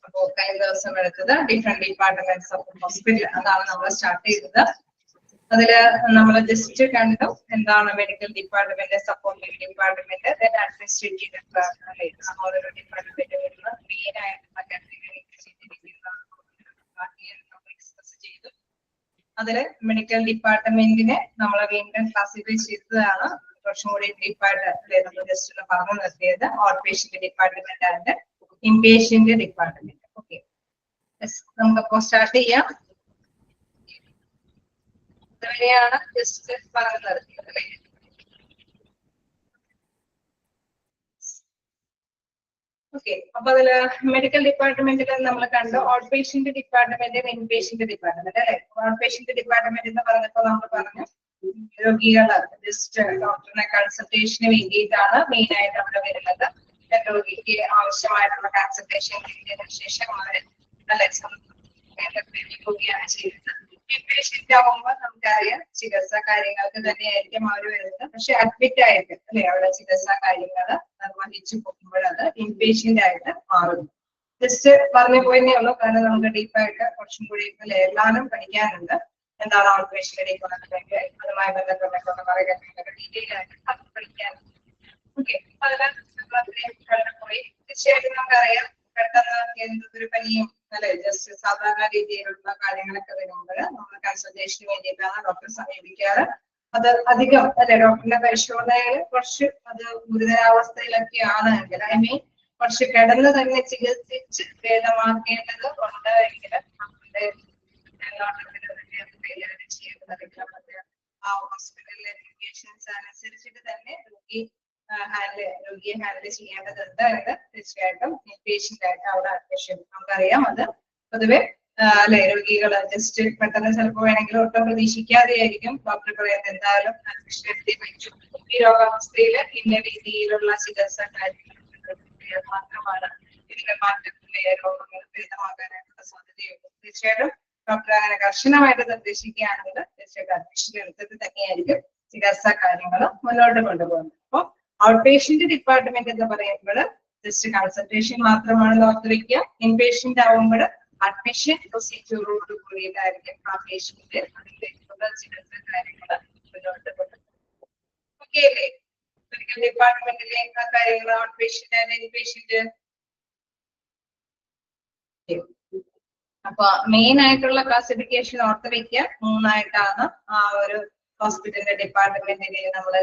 അപ്പോൾ കഴിഞ്ഞ ദിവസം എടുത്തത് ഡിഫറെന്റ് ഡിപ്പാർട്ട്മെന്റ്സ് ഓഫ് ഹോസ്പിറ്റൽ, അതാണ് നമ്മൾ സ്റ്റാർട്ട് ചെയ്തത്. അതില് നമ്മൾ ജസ്റ്റ് കണ്ടു എന്താണ് medical department, supporting department, administrative department വരുന്ന മെയിൻ ആയിട്ടുള്ള കാറ്റഗറി ചെയ്തു. അതില് മെഡിക്കൽ ഡിപ്പാർട്ട്മെന്റിനെ നമ്മൾ വീണ്ടും ക്ലാസിഫൈ ചെയ്തതാണ്. കുറച്ചും കൂടി ഡീപ്പായിട്ട് നമ്മൾ ജസ്റ്റ് ഒന്ന് പറഞ്ഞു നിർത്തിയത് out patient department and inpatient department. Okay, നമുക്കപ്പോ സ്റ്റാർട്ട് ചെയ്യാം. ഇതുവരെയാണ് ജസ്റ്റ് പറഞ്ഞു നിർത്തിയത് അല്ലേ. ഓക്കെ, അപ്പൊ അതില് മെഡിക്കൽ ഡിപ്പാർട്ട്മെന്റിൽ നമ്മൾ കണ്ടു out patient department, inpatient department അല്ലെ. ഔട്ട് പേഷ്യന്റ് ഡിപ്പാർട്ട്മെന്റ് എന്ന് പറഞ്ഞപ്പോ നമ്മൾ പറഞ്ഞു രോഗികള് ജസ്റ്റ് ഡോക്ടറിനെ കൺസൾട്ടേഷന് വേണ്ടിയിട്ടാണ് മെയിൻ ആയിട്ട് അവിടെ വരുന്നത്. രോഗിക്ക് ആവശ്യമായിട്ടുള്ള കൺസൾട്ടേഷൻ കിട്ടിയതിനു ശേഷം അവര് രോഗിയാണ് ചെയ്യുന്നത്. ഇൻപേഷ്യന്റ് ആവുമ്പോൾ നമുക്കറിയാം ചികിത്സാ കാര്യങ്ങൾക്ക് തന്നെയായിരിക്കും അവർ വരുന്നത്. പക്ഷെ അഡ്മിറ്റ് ആയിട്ട് അല്ലെ അവിടെ ചികിത്സാ കാര്യങ്ങൾ നിർവഹിച്ചു പോകുമ്പോൾ അത് ഇൻപേഷ്യന്റ് ആയിട്ട് മാറുന്നു. ജസ്റ്റ് പറഞ്ഞു പോയെന്നേ ഉള്ളൂ, കാരണം നമുക്ക് ഡീപ്പായിട്ട് കുറച്ചും കൂടി അല്ലെ എല്ലാവരും പഠിക്കാനുണ്ട്. എന്താണ് ഔട്ട് പേഷ്യന്റ് ഡിപ്പാർട്ട്മെന്റ്, അതുമായി ബന്ധപ്പെട്ട കുറെ കാര്യങ്ങൾ ഡീറ്റെയിൽ ആയിട്ട് അത് പഠിക്കാനുണ്ട്. ഓക്കെ, പോയി തീർച്ചയായിട്ടും നമുക്കറിയാം പെട്ടെന്ന് എന്തൊരു പനിയും അല്ലെ ജസ്റ്റ് സാധാരണ രീതിയിലുള്ള കാര്യങ്ങളൊക്കെ വരുമ്പോൾ നമ്മൾ കൺസൾട്ടേഷന് വേണ്ടിയിട്ടാണ് ഡോക്ടറെ സമീപിക്കാറ്. അത് അധികം അല്ലെ ഡോക്ടറിന്റെ പരിശോധനയിൽ കുറച്ച് അത് ഗുരുതരാവസ്ഥയിലൊക്കെ ആണെങ്കിൽ ഐ മീൻ കുറച്ച് കിടന്ന് തന്നെ ചികിത്സിച്ച് ഭേദമാക്കേണ്ടത് ഉണ്ട് എങ്കിൽ നമ്മുടെ കൈകാര്യം ചെയ്യേണ്ടത് ആ ഹോസ്പിറ്റലിലെ റെഗുലേഷൻസ് അനുസരിച്ചിട്ട് തന്നെ രോഗിയെ ഹാൻഡിൽ ചെയ്യേണ്ടതുണ്ട് എന്ന് തീർച്ചയായിട്ടും ഇൻപേഷ്യന്റ് ആയിട്ട് അവിടെ അഡ്മിഷൻ നമുക്കറിയാം. അത് പൊതുവെ അല്ലെ രോഗികള് ജസ്റ്റ് പെട്ടെന്ന് ചിലപ്പോൾ വേണമെങ്കിൽ ഒട്ടും പ്രതീക്ഷിക്കാതെ ആയിരിക്കും ഡോക്ടർ പറയുന്നത് എന്തായാലും അഡ്മിഷൻ എടുത്തേ പറ്റൂ, ഈ രോഗാവസ്ഥയിൽ ഇന്ന രീതിയിലുള്ള ചികിത്സ കാര്യങ്ങൾ മാത്രമാണ് ഇതിന്റെ മാറ്റത്തിലെ രോഗങ്ങൾ ഭേദമാകാനായിട്ടുള്ള സാധ്യതയുണ്ട്. തീർച്ചയായിട്ടും ഡോക്ടർ അങ്ങനെ കർശനമായിട്ട് നിർദ്ദേശിക്കുകയാണെങ്കിൽ തീർച്ചയായിട്ടും അഡ്മിഷൻ എടുത്തിട്ട് തന്നെയായിരിക്കും ചികിത്സാ കാര്യങ്ങൾ മുന്നോട്ട് കൊണ്ടുപോകുന്നത്. അപ്പൊ ഔട്ട് പേഷ്യന്റ് ഡിപ്പാർട്ട്മെന്റ് എന്ന് പറയുമ്പോൾ ജസ്റ്റ് കൺസൾട്ടേഷൻ മാത്രമാണ് ഡോക്ടർ വയ്ക്കുക. ഇൻപേഷ്യന്റ് ആവുമ്പോൾ അഡ്മിഷൻ പ്രൊസീജിയറോട് കൂടിയിട്ടായിരിക്കും ആ പേഷ്യന്റ് അതിലേക്കുള്ള ചികിത്സാ കാര്യങ്ങൾ മുന്നോട്ട് കൊണ്ടുപോകുന്നത്. ഓക്കെ അല്ലേ? മെഡിക്കൽ ഡിപ്പാർട്ട്മെന്റിലെ കാര്യങ്ങൾ ഔട്ട് പേഷ്യന്റ് ആൻഡ് ഇൻപേഷ്യന്റ്. അപ്പൊ മെയിൻ ആയിട്ടുള്ള ക്ലാസിഫിക്കേഷൻ ഓർത്ത് വയ്ക്കുക. മൂന്നായിട്ടാണ് ആ ഒരു ഹോസ്പിറ്റലിന്റെ ഡിപ്പാർട്ട്മെന്റിനെ നമ്മൾ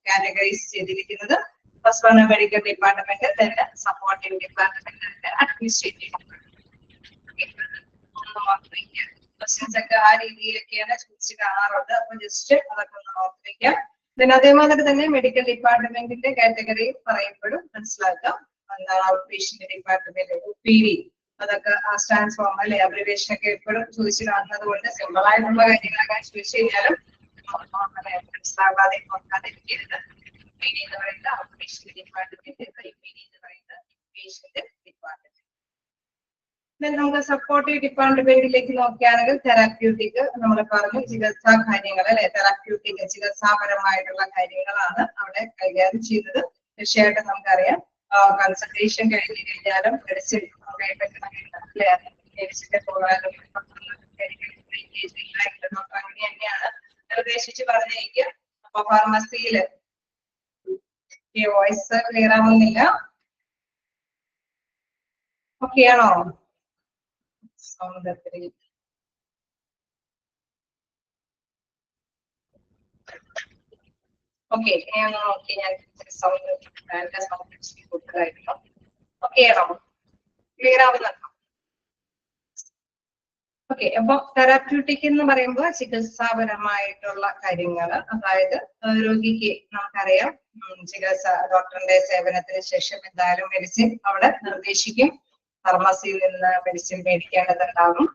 കാറ്റഗറൈസ് ചെയ്തിരിക്കുന്നത്. First one medical department, then supporting department and administrative department. Questions ഒക്കെ ആ രീതിയിലൊക്കെയാണ് ചോദിച്ച് കാണാറുണ്ട്. അപ്പൊ ജസ്റ്റ് അതൊക്കെ ഒന്ന് ഓർത്ത് വയ്ക്കാം. then അതേമാതിരി തന്നെ മെഡിക്കൽ ഡിപ്പാർട്ട്മെന്റിന്റെ കാറ്റഗറി പറയുമ്പോഴും മനസ്സിലാക്കാം എന്താണ് ഔട്ട് പേഷ്യന്റ് ഡിപ്പാർട്ട്മെന്റ്, OPD, അതൊക്കെ സ്റ്റാൻഡ്സ് ഫോം അല്ലെ അബ്രിവേഷൻ ഒക്കെ എപ്പോഴും ചോദിച്ചു കാണുന്നത് കൊണ്ട് സിമ്പിൾ ആയിട്ടുള്ള കാര്യങ്ങളൊക്കെ ചോദിച്ചു കഴിഞ്ഞാലും മനസ്സിലാവാതെ നോക്കാതിരിക്കരുത്. OPD എന്ന് പറയുന്നത് ഔട്ട് പേഷ്യന്റ് ഡിപ്പാർട്ട്മെന്റ്, IPD എന്ന് പറയുന്നത് പേഷ്യന്റ് ഡിപ്പാർട്ട്മെന്റ്. നമുക്ക് സപ്പോർട്ടീവ് ഡിപ്പാർട്ട്മെന്റിലേക്ക് നോക്കുകയാണെങ്കിൽ തെറാപ്യൂട്ടിക് നമ്മൾ പറഞ്ഞു ചികിത്സാ കാര്യങ്ങൾ അല്ലെ. തെറാപ്യൂട്ടിക് ചികിത്സാപരമായിട്ടുള്ള കാര്യങ്ങളാണ് അവിടെ കൈകാര്യം ചെയ്തത്. തീർച്ചയായിട്ടും നമുക്കറിയാം കൺസൾട്ടേഷൻ കഴിഞ്ഞു കഴിഞ്ഞാലും മെഡിസിൻ മെഡിസിന്റെ പോകാനും അങ്ങനെ തന്നെയാണ് നിർദ്ദേശിച്ച് പറഞ്ഞിരിക്കുക. അപ്പൊ ഫാർമസിയില് വോയിസ് ക്ലിയർ ആവുന്നില്ല. ഓക്കെ ആണോ? സൗണ്ട് ഓക്കെ ഞാൻ നോക്കി, ഞാൻ സൗണ്ട് കൂടുതലായിരുന്നു. ഓക്കെ ആണോ? ക്ലിയർ ആവുന്നുണ്ടോ? ഓക്കെ, അപ്പൊ തെറാപ്യൂട്ടിക് എന്ന് പറയുമ്പോൾ ചികിത്സാപരമായിട്ടുള്ള കാര്യങ്ങൾ, അതായത് രോഗിക്ക് നമുക്കറിയാം ചികിത്സ ഡോക്ടറിന്റെ സേവനത്തിന് ശേഷം എന്തായാലും മെഡിസിൻ അവിടെ നിർദ്ദേശിക്കും. ഫാർമസിയിൽ നിന്ന് മെഡിസിൻ മേടിക്കേണ്ടതുണ്ടാകും.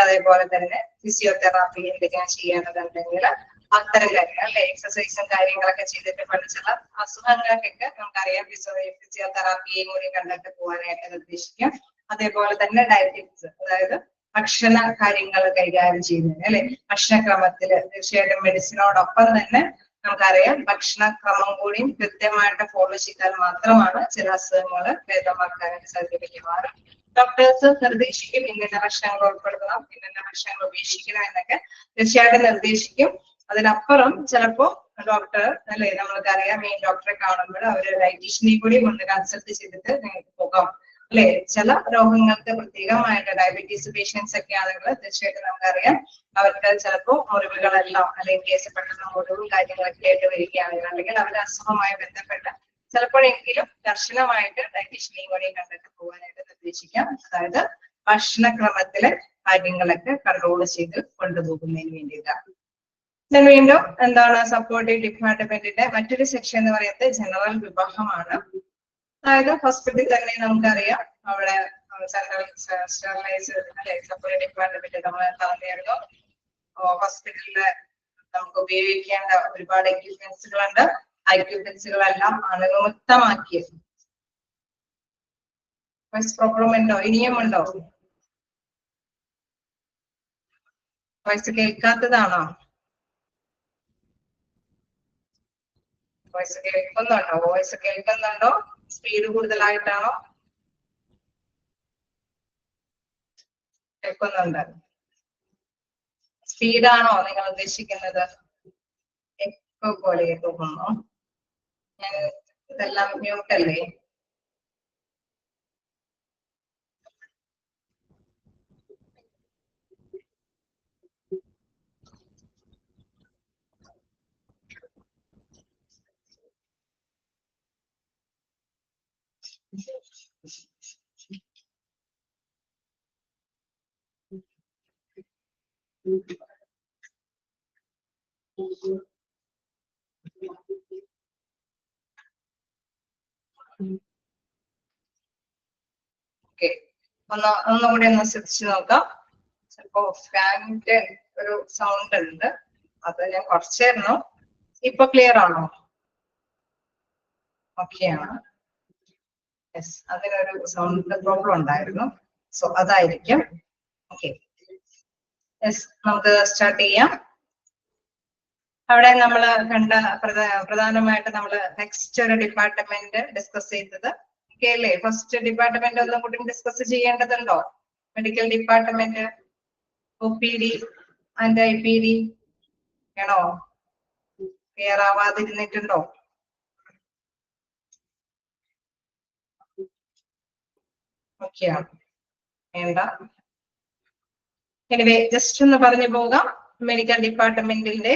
അതേപോലെ തന്നെ ഫിസിയോതെറാപ്പി എന്തെങ്കിലും ചെയ്യേണ്ടതുണ്ടെങ്കിൽ അത്തരം കാര്യങ്ങൾ അല്ലെ എക്സസൈസും കാര്യങ്ങളൊക്കെ ചെയ്തിട്ട് പഠിച്ചുള്ള അസുഖങ്ങൾക്കൊക്കെ നമുക്കറിയാം ഫിസിയോതെറാപ്പിയെയും കൂടി കണ്ടിട്ട് പോകാനായിട്ട് നിർദ്ദേശിക്കാം. അതേപോലെ തന്നെ ഡയറ്റിക്സ്, അതായത് ഭക്ഷണ കാര്യങ്ങൾ കൈകാര്യം ചെയ്യുന്നത് അല്ലെ. ഭക്ഷണക്രമത്തില് തീർച്ചയായിട്ടും മെഡിസിനോടൊപ്പം തന്നെ നമുക്കറിയാം ഭക്ഷണക്രമം കൂടിയും കൃത്യമായിട്ട് ഫോളോ ചെയ്താൽ മാത്രമാണ് ചില അസുഖങ്ങൾ ഭേദമാക്കാനായിട്ട് സാധിക്കും. ഡോക്ടേഴ്സ് നിർദ്ദേശിക്കും ഇന്ന ഭക്ഷണങ്ങൾ ഉൾപ്പെടുത്തണം, ഇന്ന ഭക്ഷണങ്ങൾ ഉപേക്ഷിക്കണം എന്നൊക്കെ തീർച്ചയായിട്ടും നിർദ്ദേശിക്കും. അതിനപ്പുറം ചിലപ്പോ ഡോക്ടർ അല്ലെ, നമ്മൾക്കറിയാം മെയിൻ ഡോക്ടറെ കാണുമ്പോൾ അവര് ഡയറ്റീഷ്യനെ കൂടി കൊണ്ട് കൺസൾട്ട് ചെയ്തിട്ട് നിങ്ങൾക്ക് പോകാം അല്ലെ. ചില രോഗങ്ങൾക്ക് പ്രത്യേകമായിട്ട് ഡയബറ്റീസ് പേഷ്യൻസ് ഒക്കെ ആണെങ്കിൽ തീർച്ചയായിട്ടും നമുക്കറിയാം അവർക്ക് ചിലപ്പോൾ മുറിവുകളെല്ലാം അല്ലെങ്കിൽ കേസ് പെട്ടെന്ന് മുറിവും കാര്യങ്ങളൊക്കെ ആയിട്ട് വരികയാണെങ്കിൽ അല്ലെങ്കിൽ അവരുടെ അസുഖവുമായി ബന്ധപ്പെട്ട ചിലപ്പോഴെങ്കിലും കർശനമായിട്ട് ഡയറ്റീഷ്യനെയും കൂടി കണ്ടിട്ട് പോകാനായിട്ട് നിർദ്ദേശിക്കാം. അതായത് ഭക്ഷണക്രമത്തിലെ കാര്യങ്ങളൊക്കെ കൺട്രോൾ ചെയ്ത് കൊണ്ടുപോകുന്നതിന് വേണ്ടിയിട്ടാണ്. വീണ്ടും എന്താണ് സപ്പോർട്ടീവ് ഡിപ്പാർട്ട്മെന്റിന്റെ മറ്റൊരു സെക്ഷൻ എന്ന് പറയുന്നത് ജനറൽ വിഭാഗമാണ്. അതായത് ഹോസ്പിറ്റലിൽ തന്നെ നമുക്കറിയാം അവിടെ സെൻട്രൽ സ്റ്റെറിലൈസ് അല്ലെ സപ്പോർട്ടീവ് ഡിപ്പാർട്ട്മെന്റ് നമ്മൾ പറഞ്ഞിരുന്നു. ഹോസ്പിറ്റലില് നമുക്ക് ഉപയോഗിക്കേണ്ട ഒരുപാട് എക്യുപ്മെന്റ്സുകളുണ്ട്. ആ എക്യുപ്മെന്റ്സുകളെല്ലാം അണുവിമുക്തമാക്കിയത്. പ്രോബ്ലം ഉണ്ടോ? ഇനിയും ഉണ്ടോ? വോയിസ് കേൾക്കാത്തതാണോ? വോയിസ് കേൾക്കുന്നുണ്ടോ? വോയിസ് കേൾക്കുന്നുണ്ടോ? സ്പീഡ് കൂടുതലായിട്ടാണോ? കേൾക്കുന്നുണ്ട്. സ്പീഡാണോ നിങ്ങൾ ഉദ്ദേശിക്കുന്നത്? എക്കോ പോലെ തോന്നുന്നു. ഞാൻ ഇതെല്ലാം മ്യൂട്ടല്ലേ? ഓക്കെ, ഒന്നുകൂടി ഒന്ന് ശ്രദ്ധിച്ചു നോക്കാം. ചിലപ്പോ ഫാനിന്റെ ഒരു സൗണ്ട് ഉണ്ട്, അത് ഞാൻ കുറച്ചായിരുന്നു. ഇപ്പൊ ക്ലിയർ ആണോ? ഓക്കെയാണ്. യെസ്, അതിനൊരു സൗണ്ട് പ്രോബ്ലം ഉണ്ടായിരുന്നു. സോ അതായിരിക്കും. ഓക്കെ, യെസ്, നമുക്ക് സ്റ്റാർട്ട് ചെയ്യാം. അവിടെ നമ്മൾ കണ്ട പ്രധാനമായിട്ട് നമ്മൾ നെക്സ്റ്റ് ഒരു ഡിപ്പാർട്ട്മെന്റ് ഡിസ്കസ് ചെയ്തത് ഓക്കെ അല്ലേ? ഫസ്റ്റ് ഡിപ്പാർട്ട്മെന്റ് ഒന്നും കൂടി ഡിസ്കസ് ചെയ്യേണ്ടതുണ്ടോ? Medical department, OPD and IPD ആണോ? ക്ലിയർ ആവാതിരുന്നിട്ടുണ്ടോ? ഓക്കെയാണ്, വേണ്ട. എനിവേ ജസ്റ്റ് ഒന്ന് പറഞ്ഞു പോകാം. മെഡിക്കൽ ഡിപ്പാർട്ട്മെന്റിന്റെ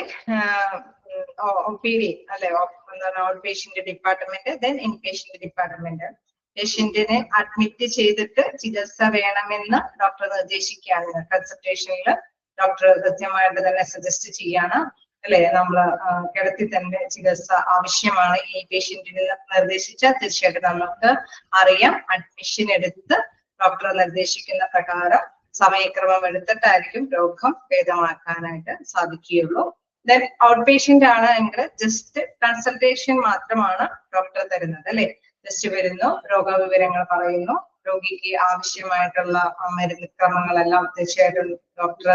OPD അല്ലെ, എന്താണ് out patient department, then in patient department. പേഷ്യന്റിനെ അഡ്മിറ്റ് ചെയ്തിട്ട് ചികിത്സ വേണമെന്ന് ഡോക്ടർ നിർദ്ദേശിക്കുകയാണ്. കൺസൾട്ടേഷനിൽ ഡോക്ടർ കൃത്യമായിട്ട് തന്നെ സജസ്റ്റ് ചെയ്യാണ് അല്ലെ, നമ്മള് കിടത്തി തന്നെ ചികിത്സ ആവശ്യമാണ് ഈ പേഷ്യന്റിന് നിർദ്ദേശിച്ചാൽ തീർച്ചയായിട്ടും നമുക്ക് അറിയാം അഡ്മിഷൻ എടുത്ത് ഡോക്ടർ നിർദ്ദേശിക്കുന്ന പ്രകാരം സമയക്രമം എടുത്തിട്ടായിരിക്കും രോഗം ഭേദമാക്കാനായിട്ട് സാധിക്കുകയുള്ളൂ. ദെൻ ഔട്ട് പേഷ്യന്റ് ആണ് എങ്കിൽ ജസ്റ്റ് കൺസൾട്ടേഷൻ മാത്രമാണ് ഡോക്ടർ തരുന്നത് അല്ലെ. ജസ്റ്റ് വരുന്നു, രോഗവിവരങ്ങൾ പറയുന്നു, രോഗിക്ക് ആവശ്യമായിട്ടുള്ള മരുന്ന് ക്രമങ്ങളെല്ലാം തീർച്ചയായിട്ടും ഡോക്ടർ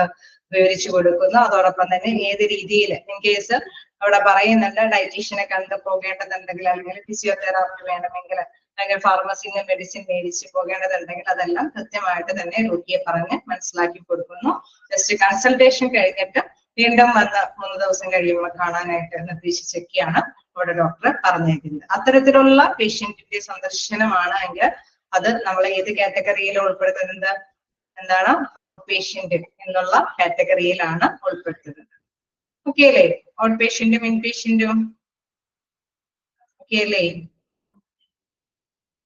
വിവരിച്ചു കൊടുക്കുന്നു. അതോടൊപ്പം തന്നെ ഏത് രീതിയിൽ ഇൻ കേസ് അവിടെ പറയുന്നുണ്ട് ഡയറ്റീഷ്യനെ കണ്ടു പോകേണ്ടതുണ്ടെങ്കിൽ അല്ലെങ്കിൽ ഫിസിയോതെറാപ്പി വേണമെങ്കിൽ അല്ലെങ്കിൽ ഫാർമസിയിൽ നിന്ന് മെഡിസിൻ മേടിച്ച് പോകേണ്ടതുണ്ടെങ്കിൽ അതെല്ലാം കൃത്യമായിട്ട് തന്നെ രോഗിയെ പറഞ്ഞ് മനസ്സിലാക്കി കൊടുക്കുന്നു. ജസ്റ്റ് കൺസൾട്ടേഷൻ കഴിഞ്ഞിട്ട് വീണ്ടും വന്ന് 3 ദിവസം കഴിയുമ്പോൾ കാണാനായിട്ട് നിർദ്ദേശിച്ചൊക്കെയാണ് ഇവിടെ ഡോക്ടർ പറഞ്ഞേക്കുന്നത്. അത്തരത്തിലുള്ള പേഷ്യന്റിന്റെ സന്ദർശനമാണ് എങ്കിൽ അത് നമ്മൾ ഏത് കാറ്റഗറിയിൽ ഉൾപ്പെടുത്തുന്നത്? എന്താണ്? പേഷ്യന്റ് എന്നുള്ള കാറ്റഗറിയിലാണ് ഉൾപ്പെടുത്തുന്നത്. ഓക്കെ അല്ലേ? ഔട്ട് പേഷ്യന്റും ഇൻ പേഷ്യന്റും ഓക്കെ അല്ലേ?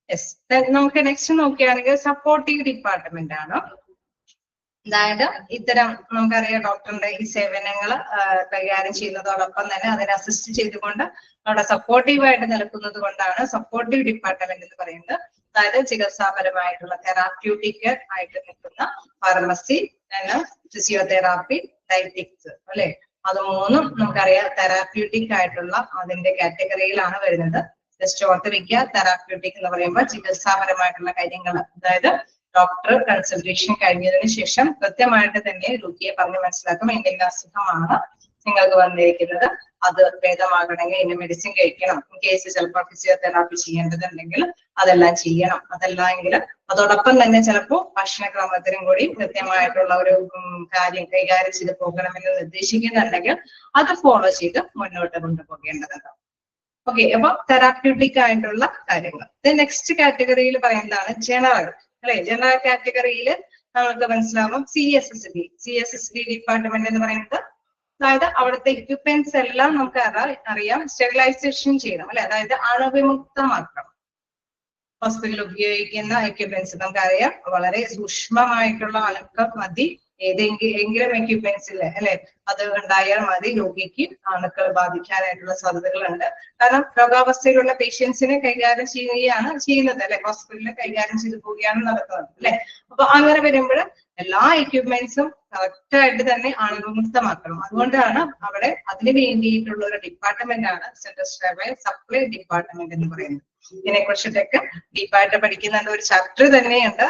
യെസ്, നമുക്ക് നെക്സ്റ്റ് നോക്കുകയാണെങ്കിൽ സപ്പോർട്ടീവ് ഡിപ്പാർട്ട്മെന്റ് ആണ്. അതായത് ഇത്തരം നമുക്കറിയാം ഡോക്ടറിന്റെ ഈ സേവനങ്ങൾ കൈകാര്യം ചെയ്യുന്നതോടൊപ്പം തന്നെ അതിനെ അസിസ്റ്റ് ചെയ്തുകൊണ്ട് അവിടെ സപ്പോർട്ടീവായിട്ട് നിൽക്കുന്നത് കൊണ്ടാണ് സപ്പോർട്ടീവ് ഡിപ്പാർട്ട്മെന്റ് എന്ന് പറയുന്നത്. അതായത് ചികിത്സാപരമായിട്ടുള്ള തെറാപ്യൂട്ടിക് ആയിട്ട് നിൽക്കുന്ന ഫാർമസി, ഫിസിയോതെറാപ്പി, ഡയറ്റിക്സ് അല്ലെ, അത് മൂന്നും നമുക്കറിയാം തെറാപ്യൂട്ടിക് ആയിട്ടുള്ള അതിന്റെ കാറ്റഗറിയിലാണ് വരുന്നത്. ജസ്റ്റ് ഓർത്ത് വെക്കുക, തെറാപ്യൂട്ടിക് എന്ന് പറയുമ്പോൾ ചികിത്സാപരമായിട്ടുള്ള കാര്യങ്ങൾ, അതായത് ഡോക്ടർ കൺസൾട്ടേഷൻ കഴിഞ്ഞതിന് ശേഷം കൃത്യമായിട്ട് തന്നെ രോഗിയെ പറഞ്ഞ് മനസ്സിലാക്കും എന്തെങ്കിലും അസുഖമാണ് നിങ്ങൾക്ക് വന്നിരിക്കുന്നത്. അത് ഭേദമാകണമെങ്കിൽ ഇനി മെഡിസിൻ കഴിക്കണം. കേസ് ചിലപ്പോൾ ഫിസിയോതെറാപ്പി ചെയ്യേണ്ടതുണ്ടെങ്കിൽ അതെല്ലാം ചെയ്യണം. അതല്ല എങ്കിൽ അതോടൊപ്പം തന്നെ ചിലപ്പോൾ ഭക്ഷണക്രമത്തിനും കൂടി കൃത്യമായിട്ടുള്ള ഒരു കാര്യം കൈകാര്യം ചെയ്ത് പോകണമെന്ന് നിർദ്ദേശിക്കുന്നുണ്ടെങ്കിൽ അത് ഫോളോ ചെയ്ത് മുന്നോട്ട് കൊണ്ടുപോകേണ്ടതുണ്ട്. ഓക്കെ, അപ്പൊ തെറാപ്യൂട്ടിക് ആയിട്ടുള്ള കാര്യങ്ങൾ. നെക്സ്റ്റ് കാറ്റഗറിയിൽ പറയുന്നതാണ് ജനറൽ, അല്ലെ? ജനറൽ കാറ്റഗറിയിൽ നമുക്ക് മനസ്സിലാവും CSSD ഡിപ്പാർട്ട്മെന്റ് എന്ന് പറയുന്നത്, അതായത് അവിടുത്തെ എക്യുപ്മെന്റ്സ് എല്ലാം നമുക്ക് അറിയാം സ്റ്റെറിലൈസേഷൻ ചെയ്യണം, അല്ലെ? അതായത് അണുവിമുക്തമാക്കണം. ഹോസ്പിറ്റലിൽ ഉപയോഗിക്കുന്ന എക്യുപ്മെന്റ്സ് നമുക്കറിയാം വളരെ സൂക്ഷ്മമായിട്ടുള്ള അണുക്കൾ മതി ഏതെങ്കിലും എക്യുപ്മെന്റ്സിൽ, അല്ലെ? അത് ഉണ്ടായാൽ മതി രോഗിക്ക് അണുക്കൾ ബാധിക്കാനായിട്ടുള്ള സാധ്യതകളുണ്ട്. കാരണം രോഗാവസ്ഥയിലുള്ള പേഷ്യൻസിനെ കൈകാര്യം ചെയ്യുന്നത്, അല്ലെ? ഹോസ്പിറ്റലിൽ കൈകാര്യം ചെയ്തു പോവുകയാണ് നടക്കുന്നത്, അല്ലെ? അപ്പൊ അങ്ങനെ വരുമ്പോൾ എല്ലാ എക്യുപ്മെന്റ്സും കറക്റ്റ് ആയിട്ട് തന്നെ അണുവിമുക്തമാക്കണം. അതുകൊണ്ടാണ് അവിടെ അതിന് വേണ്ടിയിട്ടുള്ള ഒരു ഡിപ്പാർട്ട്മെന്റ് ആണ് സെൻട്രൽ സ്റ്റെറൈൽ സപ്ലൈ ഡിപ്പാർട്ട്മെന്റ് എന്ന് പറയുന്നത്. ഇതിനെ കുറിച്ചിട്ടൊക്കെ ഡീപ്പായിട്ട് പഠിക്കുന്നുണ്ട്. ഒരു ചാപ്റ്റർ തന്നെയുണ്ട്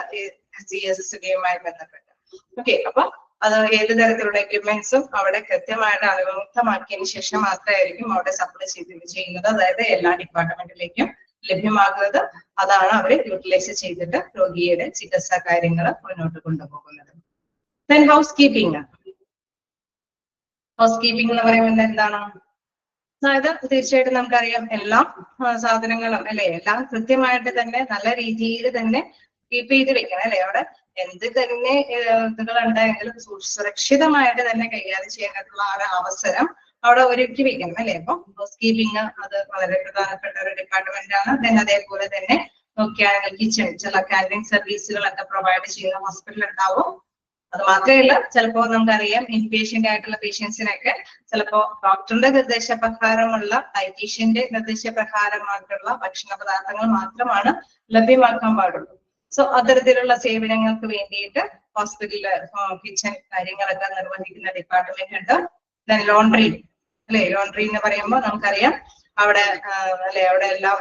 CSSDയുമായി ബന്ധപ്പെട്ട്. ഓക്കെ, അപ്പൊ അത് ഏത് തരത്തിലുള്ള എക്യുപ്മെന്റ്സും അവിടെ കൃത്യമായിട്ട് അണുവിമുക്തമാക്കിയതിനു ശേഷം മാത്രമായിരിക്കും അവിടെ സപ്ലൈ ചെയ്യുന്നത്. അതായത് എല്ലാ ഡിപ്പാർട്ട്മെന്റിലേക്കും ലഭ്യമാകുന്നത്. അതാണ് അവർ യൂട്ടിലൈസ് ചെയ്തിട്ട് രോഗിയുടെ ചികിത്സാ കാര്യങ്ങൾ മുന്നോട്ട് കൊണ്ടുപോകുന്നത്. ദെൻ ഹൗസ് കീപ്പിംഗ് എന്ന് പറയുന്നത് എന്താണ്? അതായത് തീർച്ചയായിട്ടും നമുക്കറിയാം എല്ലാ സാധനങ്ങളും, അല്ലെ? എല്ലാം കൃത്യമായിട്ട് തന്നെ നല്ല രീതിയിൽ തന്നെ കീപ്പ് ചെയ്ത് വെക്കണം, അല്ലെ? അവിടെ എന്ത് തന്നെ ഇതുകൾ ഉണ്ടായെങ്കിലും സുരക്ഷിതമായിട്ട് തന്നെ കൈകാര്യം ചെയ്യാനായിട്ടുള്ള ആ ഒരു അവസരം അവിടെ ഒരുക്കി വെക്കണം, അല്ലെ? അപ്പൊ ഹൗസ് കീപ്പിംഗ് അത് വളരെ പ്രധാനപ്പെട്ട ഒരു ഡിപ്പാർട്ട്മെന്റ് ആണ്. ദെൻ അതേപോലെ തന്നെ നോക്കിയാണെങ്കിൽ കിച്ചൺ, ചില കാറ്ററിംഗ് സർവീസുകളൊക്കെ പ്രൊവൈഡ് ചെയ്യുന്ന ഹോസ്പിറ്റൽ ഉണ്ടാവും. അത് മാത്രമല്ല, ചിലപ്പോ നമുക്കറിയാം ഇൻപേഷ്യന്റ് ആയിട്ടുള്ള പേഷ്യൻസിനൊക്കെ ചിലപ്പോ ഡോക്ടറുടെ നിർദ്ദേശപ്രകാരമുള്ള ഡയറ്റീഷ്യന്റെ നിർദ്ദേശപ്രകാരമായിട്ടുള്ള ഭക്ഷണ പദാർത്ഥങ്ങൾ മാത്രമാണ് ലഭ്യമാക്കാൻ പാടുള്ളൂ. സോ അത്തരത്തിലുള്ള സേവനങ്ങൾക്ക് വേണ്ടിയിട്ട് ഹോസ്പിറ്റലില് കിച്ചൺ കാര്യങ്ങളൊക്കെ നിർവഹിക്കുന്ന ഡിപ്പാർട്ട്മെന്റ് ഉണ്ട്. ദെൻ ലോണ്ടറി, അല്ലെ? ലോണ്ടറി എന്ന് പറയുമ്പോൾ നമുക്കറിയാം അവിടെ, അല്ലെ? അവിടെ എല്ലാം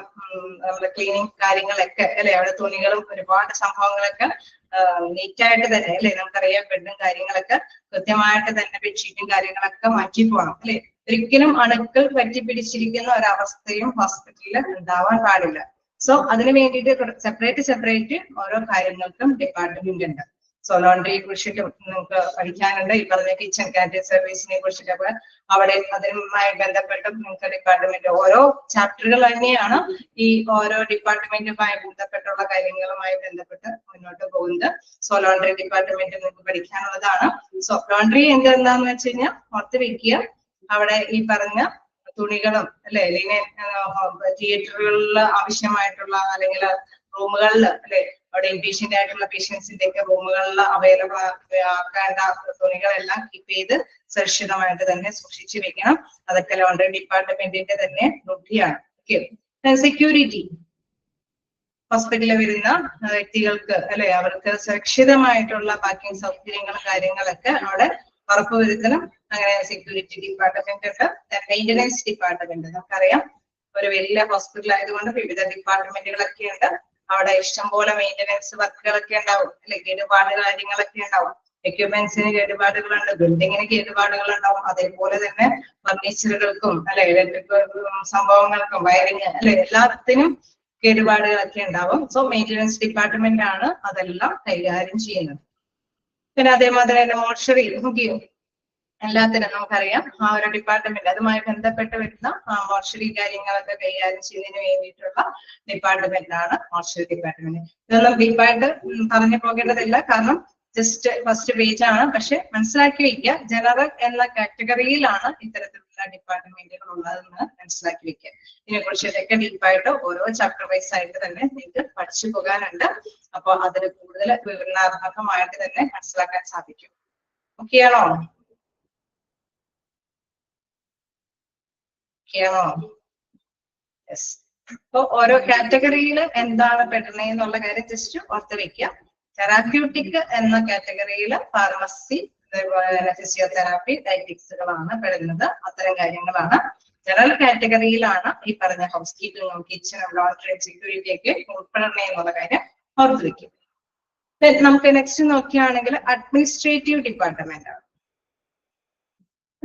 നമ്മുടെ ക്ലീനിങ് കാര്യങ്ങളൊക്കെ, അല്ലെ? അവിടെ തുണികളും ഒരുപാട് സംഭവങ്ങളൊക്കെ നീറ്റായിട്ട് തന്നെ, അല്ലെ? നമുക്കറിയാം ബെഡും കാര്യങ്ങളൊക്കെ കൃത്യമായിട്ട് തന്നെ ബെഡ്ഷീറ്റും കാര്യങ്ങളൊക്കെ മാറ്റി പോകണം, അല്ലെ? ഒരിക്കലും അണുക്കൾ പറ്റിപ്പിടിച്ചിരിക്കുന്ന ഒരവസ്ഥയും ഹോസ്പിറ്റലിൽ ഉണ്ടാവാൻ പാടില്ല. സോ അതിന് വേണ്ടിയിട്ട് സെപ്പറേറ്റ് ഓരോ കാര്യങ്ങൾക്കും ഡിപ്പാർട്ട്മെന്റ് ഉണ്ട്. സോ ലോണ്ടറിയെ കുറിച്ചിട്ടും നമുക്ക് പഠിക്കാനുണ്ട്. ഈ പറഞ്ഞ കിച്ചൺ കാറ്ററിംഗ് സർവീസിനെ കുറിച്ചിട്ടൊക്കെ അവിടെ അതുമായി ബന്ധപ്പെട്ടും നിങ്ങൾക്ക് ഡിപ്പാർട്ട്മെന്റ് ഓരോ ചാപ്റ്ററുകൾ തന്നെയാണ് ഈ ഓരോ ഡിപ്പാർട്ട്മെന്റുമായി ബന്ധപ്പെട്ടുള്ള കാര്യങ്ങളുമായി ബന്ധപ്പെട്ട് മുന്നോട്ട് പോകുന്നത്. സോ ലോണ്ടറി ഡിപ്പാർട്ട്മെന്റ് നിങ്ങൾക്ക് പഠിക്കാനുള്ളതാണ്. സോ ലോണ്ടറി എന്താന്ന് വെച്ച് കഴിഞ്ഞാൽ ഓർത്ത് വെക്കുക, അവിടെ ഈ പറഞ്ഞ തുണികളും, അല്ലെ? ലിനൻ തിയേറ്ററുകളിൽ ആവശ്യമായിട്ടുള്ള അല്ലെങ്കിൽ റൂമുകളിൽ, അല്ലെ? അവിടെ ഇൻപേഷ്യന്റ് ആയിട്ടുള്ള പേഷ്യൻസിന്റെ ഒക്കെ റൂമുകളിൽ അവൈലബിൾ ആക്കേണ്ട തുണികളെല്ലാം കീപ്പ് ചെയ്ത് സുരക്ഷിതമായിട്ട് തന്നെ സൂക്ഷിച്ചു വെക്കണം. അതൊക്കെ ലോണ്ടറി ഡിപ്പാർട്ട്മെന്റിന്റെ തന്നെ ഡ്യൂട്ടിയാണ്. ഓക്കെ, സെക്യൂരിറ്റി, ഹോസ്പിറ്റലിൽ വരുന്ന വ്യക്തികൾക്ക്, അല്ലെ? അവർക്ക് സുരക്ഷിതമായിട്ടുള്ള പാർക്കിംഗ് സൗകര്യങ്ങളും കാര്യങ്ങളൊക്കെ അവിടെ ഉറപ്പുവരുത്തണം. അങ്ങനെ സെക്യൂരിറ്റി ഡിപ്പാർട്ട്മെന്റ് ഉണ്ട്. മെയിന്റനൻസ് ഡിപ്പാർട്ട്മെന്റ്, നമുക്കറിയാം ഒരു വലിയ ഹോസ്പിറ്റൽ ആയതുകൊണ്ട് വിവിധ ഡിപ്പാർട്ട്മെന്റുകളൊക്കെ ഉണ്ട്. അവിടെ ഇഷ്ടംപോലെ മെയിന്റനൻസ് വർക്കുകളൊക്കെ ഉണ്ടാവും, അല്ലെ? കേടുപാട് കാര്യങ്ങളൊക്കെ ഉണ്ടാവും. എക്യുപ്മെന്റ്സിന് കേടുപാടുകളുണ്ട്, ബിൽഡിങ്ങിന് കേടുപാടുകൾ ഉണ്ടാവും. അതേപോലെ തന്നെ ഫർണിച്ചറുകൾക്കും, അല്ലെ? ഇലക്ട്രിക് സംഭവങ്ങൾക്കും, വയറിങ്, അല്ലെ? എല്ലാത്തിനും കേടുപാടുകളൊക്കെ ഉണ്ടാവും. സോ മെയിന്റനൻസ് ഡിപ്പാർട്ട്മെന്റ് ആണ് അതെല്ലാം കൈകാര്യം ചെയ്യുന്നത്. പിന്നെ അതേമാതിരി തന്നെ മോർച്ചറി, എല്ലാത്തിനും നമുക്കറിയാം ആ ഒരു ഡിപ്പാർട്ട്മെന്റ് അതുമായി ബന്ധപ്പെട്ട് വരുന്ന മോർച്ചറി കാര്യങ്ങളൊക്കെ കൈകാര്യം ചെയ്യുന്നതിന് വേണ്ടിയിട്ടുള്ള ഡിപ്പാർട്ട്മെന്റ് ആണ് മോർച്ചറി ഡിപ്പാർട്ട്മെന്റ്. ഇതൊന്നും ഡീപ്പായിട്ട് പറഞ്ഞു പോകേണ്ടതില്ല, കാരണം ജസ്റ്റ് ഫസ്റ്റ് പേജ് ആണ്. പക്ഷെ മനസ്സിലാക്കി വയ്ക്കുക, ജനറൽ എന്ന കാറ്റഗറിയിലാണ് ഇത്തരത്തിലുള്ള ഡിപ്പാർട്ട്മെന്റുകൾ ഉള്ളതെന്ന് മനസ്സിലാക്കി വെക്കുക. ഇതിനെ കുറിച്ചിട്ടൊക്കെ ഡീപ്പായിട്ട് ഓരോ ചാപ്റ്റർ വൈസ് ആയിട്ട് തന്നെ നിങ്ങൾക്ക് പഠിച്ചു പോകാനുണ്ട്. അപ്പൊ അതിന് കൂടുതൽ വിവരണാത്മകമായിട്ട് തന്നെ മനസ്സിലാക്കാൻ സാധിക്കും. ഓക്കെയാണോ? യെസ്. അപ്പൊ ഓരോ കാറ്റഗറിയിൽ എന്താണ് പെടുന്നത് എന്നുള്ള കാര്യം ജസ്റ്റ് ഓർത്ത് വെക്കുക. തെറാപ്യൂട്ടിക് എന്ന കാറ്റഗറിയിൽ ഫാർമസി, അതേപോലെ തന്നെ ഫിസിയോതെറാപ്പി, ഡയറ്റിക്സുകളാണ് പെടുന്നത്. അത്തരം കാര്യങ്ങളാണ്. ജനറൽ കാറ്റഗറിയിലാണ് ഈ പറഞ്ഞ ഹൗസ് കീപ്പിംഗും കിച്ചണും ലോണ്ടറിയും സെക്യൂരിറ്റി ഒക്കെ ഉൾപ്പെടുന്നത് എന്നുള്ള കാര്യം ഓർത്ത് വെക്കും. നമുക്ക് നെക്സ്റ്റ് നോക്കുകയാണെങ്കിൽ അഡ്മിനിസ്ട്രേറ്റീവ് ഡിപ്പാർട്ട്മെന്റ് ആണ്.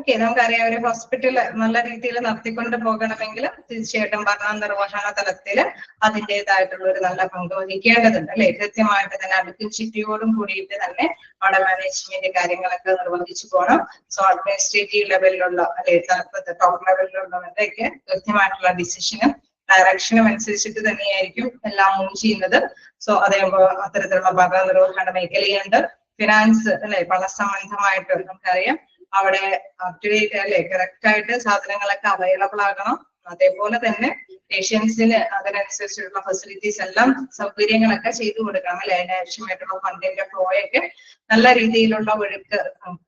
ഓക്കെ, നമുക്കറിയാം ഒരു ഹോസ്പിറ്റൽ നല്ല രീതിയിൽ നടത്തിക്കൊണ്ട് പോകണമെങ്കിൽ തീർച്ചയായിട്ടും ഭരണ നിർവഹണ തലത്തില് അതിൻ്റെതായിട്ടുള്ള ഒരു നല്ല പങ്ക് വഹിക്കേണ്ടതുണ്ട് അല്ലെ. കൃത്യമായിട്ട് തന്നെ അടുക്കും ചിട്ടിയോടും കൂടിയിട്ട് തന്നെ അവിടെ മാനേജ്മെന്റ് കാര്യങ്ങളൊക്കെ നിർവഹിച്ചു പോകണം. സോ അഡ്മിനിസ്ട്രേറ്റീവ് ലെവലിലുള്ള അല്ലെ ടോപ്പ് ലെവലിലുള്ളവരുടെയൊക്കെ കൃത്യമായിട്ടുള്ള ഡിസിഷനും ഡയറക്ഷനും അനുസരിച്ചിട്ട് തന്നെയായിരിക്കും എല്ലാം മൂവ് ചെയ്യുന്നത്. സോ അതേപോലെ അത്തരത്തിലുള്ള ഭരണ നിർവഹണ മേഖലയുണ്ട്. ഫിനാൻസ് അല്ലെ, പണസംബന്ധമായിട്ട് നമുക്കറിയാം അവിടെ അപ്ഡേറ്റ് അല്ലെ കറക്റ്റ് ആയിട്ട് സാധനങ്ങളൊക്കെ അവൈലബിൾ ആകണം. അതേപോലെ തന്നെ പേഷ്യൻസിന് അതിനനുസരിച്ചുള്ള ഫെസിലിറ്റീസ് എല്ലാം സൗകര്യങ്ങളൊക്കെ ചെയ്തു കൊടുക്കണം അല്ലെ. അതിനാവശ്യമായിട്ടുള്ള ഫണ്ടിന്റെ ഫ്ലോ ഒക്കെ നല്ല രീതിയിലുള്ള ഒഴുക്ക്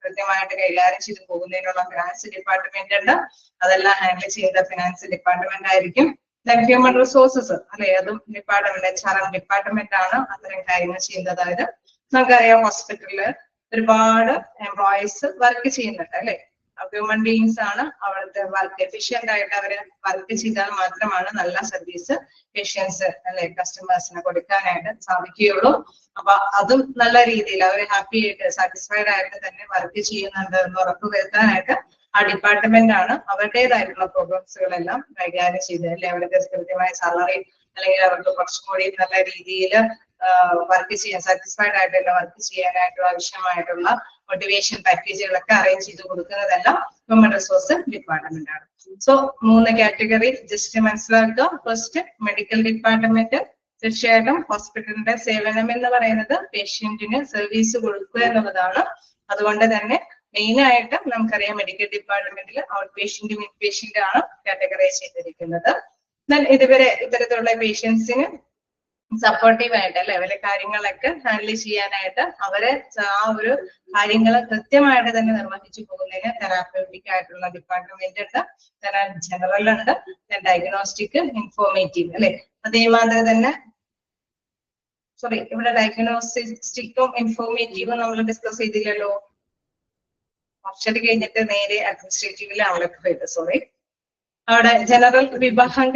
കൃത്യമായിട്ട് കൈകാര്യം ചെയ്ത് പോകുന്നതിനുള്ള ഫിനാൻസ് ഡിപ്പാർട്ട്മെന്റ് ഉണ്ട്. അതെല്ലാം ഹാൻഡിൽ ചെയ്ത ഫിനാൻസ് ഡിപ്പാർട്ട്മെന്റ് ആയിരിക്കും. ഹ്യൂമൻ റിസോഴ്സസ് അല്ലെ, അതും ഡിപ്പാർട്ട്മെന്റ് HRM ഡിപ്പാർട്ട്മെന്റ് ആണ് അത്തരം കാര്യങ്ങൾ ചെയ്യുന്നത്. അതായത് നമുക്കറിയാം ഹോസ്പിറ്റലില് ഒരുപാട് എംപ്ലോയീസ് വർക്ക് ചെയ്യുന്നുണ്ട് അല്ലെ. ഹ്യൂമൻ ബീയിങ്സ് ആണ്. അവിടുത്തെ വർക്ക് എഫിഷ്യന്റ് ആയിട്ട് അവര് വർക്ക് ചെയ്താൽ മാത്രമാണ് നല്ല സർവീസ് പേഷ്യൻസ് അല്ലെ കസ്റ്റമേഴ്സിന് കൊടുക്കാനായിട്ട് സാധിക്കുകയുള്ളൂ. അപ്പൊ അതും നല്ല രീതിയിൽ അവർ ഹാപ്പി ആയിട്ട് സാറ്റിസ്ഫൈഡ് ആയിട്ട് തന്നെ വർക്ക് ചെയ്യുന്നുണ്ട് എന്ന് ഉറപ്പുവരുത്താനായിട്ട് ആ ഡിപ്പാർട്ട്മെന്റ് ആണ് അവരുടേതായിട്ടുള്ള പ്രോഗ്രാംസുകളെല്ലാം കൈകാര്യം ചെയ്ത് അല്ലെ. അവർക്ക് കൃത്യമായ സാലറി അല്ലെങ്കിൽ അവർക്ക് കുറച്ചും കൂടി നല്ല രീതിയിൽ വർക്ക് ചെയ്യാൻ സാറ്റിസ്ഫൈഡ് ആയിട്ടുള്ള വർക്ക് ചെയ്യാനായിട്ടുള്ള ആവശ്യമായിട്ടുള്ള മോട്ടിവേഷൻ പാക്കേജുകളൊക്കെ അറേഞ്ച് ചെയ്ത് കൊടുക്കുന്നതെല്ലാം ഹ്യൂമൻ റിസോഴ്സ് ഡിപ്പാർട്ട്മെന്റ് ആണ്. സോ 3 കാറ്റഗറി ജസ്റ്റ് മനസ്സിലാക്കുക. ഫസ്റ്റ് മെഡിക്കൽ ഡിപ്പാർട്ട്മെന്റ്, തീർച്ചയായിട്ടും ഹോസ്പിറ്റലിന്റെ സേവനം എന്ന് പറയുന്നത് പേഷ്യന്റിന് സർവീസ് കൊടുക്കുക എന്നുള്ളതാണ്. അതുകൊണ്ട് തന്നെ മെയിൻ ആയിട്ട് നമുക്കറിയാം മെഡിക്കൽ ഡിപ്പാർട്ട്മെന്റിൽ ഔട്ട് പേഷ്യന്റ് ഇൻ പേഷ്യന്റ് ആണ് കാറ്റഗറൈസ് ചെയ്തിരിക്കുന്നത്. ഇതുവരെ ഇത്തരത്തിലുള്ള പേഷ്യൻസിന് സപ്പോർട്ടീവ് ആയിട്ട് അല്ലെ അവരെ കാര്യങ്ങളൊക്കെ ഹാൻഡിൽ ചെയ്യാനായിട്ട് അവരെ ആ ഒരു കാര്യങ്ങൾ കൃത്യമായിട്ട് തന്നെ നിർവഹിച്ചു പോകുന്നതിന് തെറാപ്യൂട്ടിക് ആയിട്ടുള്ള ഡിപ്പാർട്ട്മെന്റ് ഉണ്ട്, ജനറൽ ഉണ്ട്, ഡയഗ്നോസ്റ്റിക്, ഇൻഫോർമേറ്റീവ് അല്ലെ. അതേമാതിരി തന്നെ ഇവിടെ ഡയഗ്നോസ്റ്റിക്കും ഇൻഫോർമേറ്റീവും നമ്മൾ ഡിസ്കസ് ചെയ്തില്ലല്ലോ. ഓപ്ഷൻ കഴിഞ്ഞിട്ട് നേരെ അഡ്മിനിസ്ട്രേറ്റീവിലാണ് പോയത്. അവിടെ ജനറൽ വിഭാഗം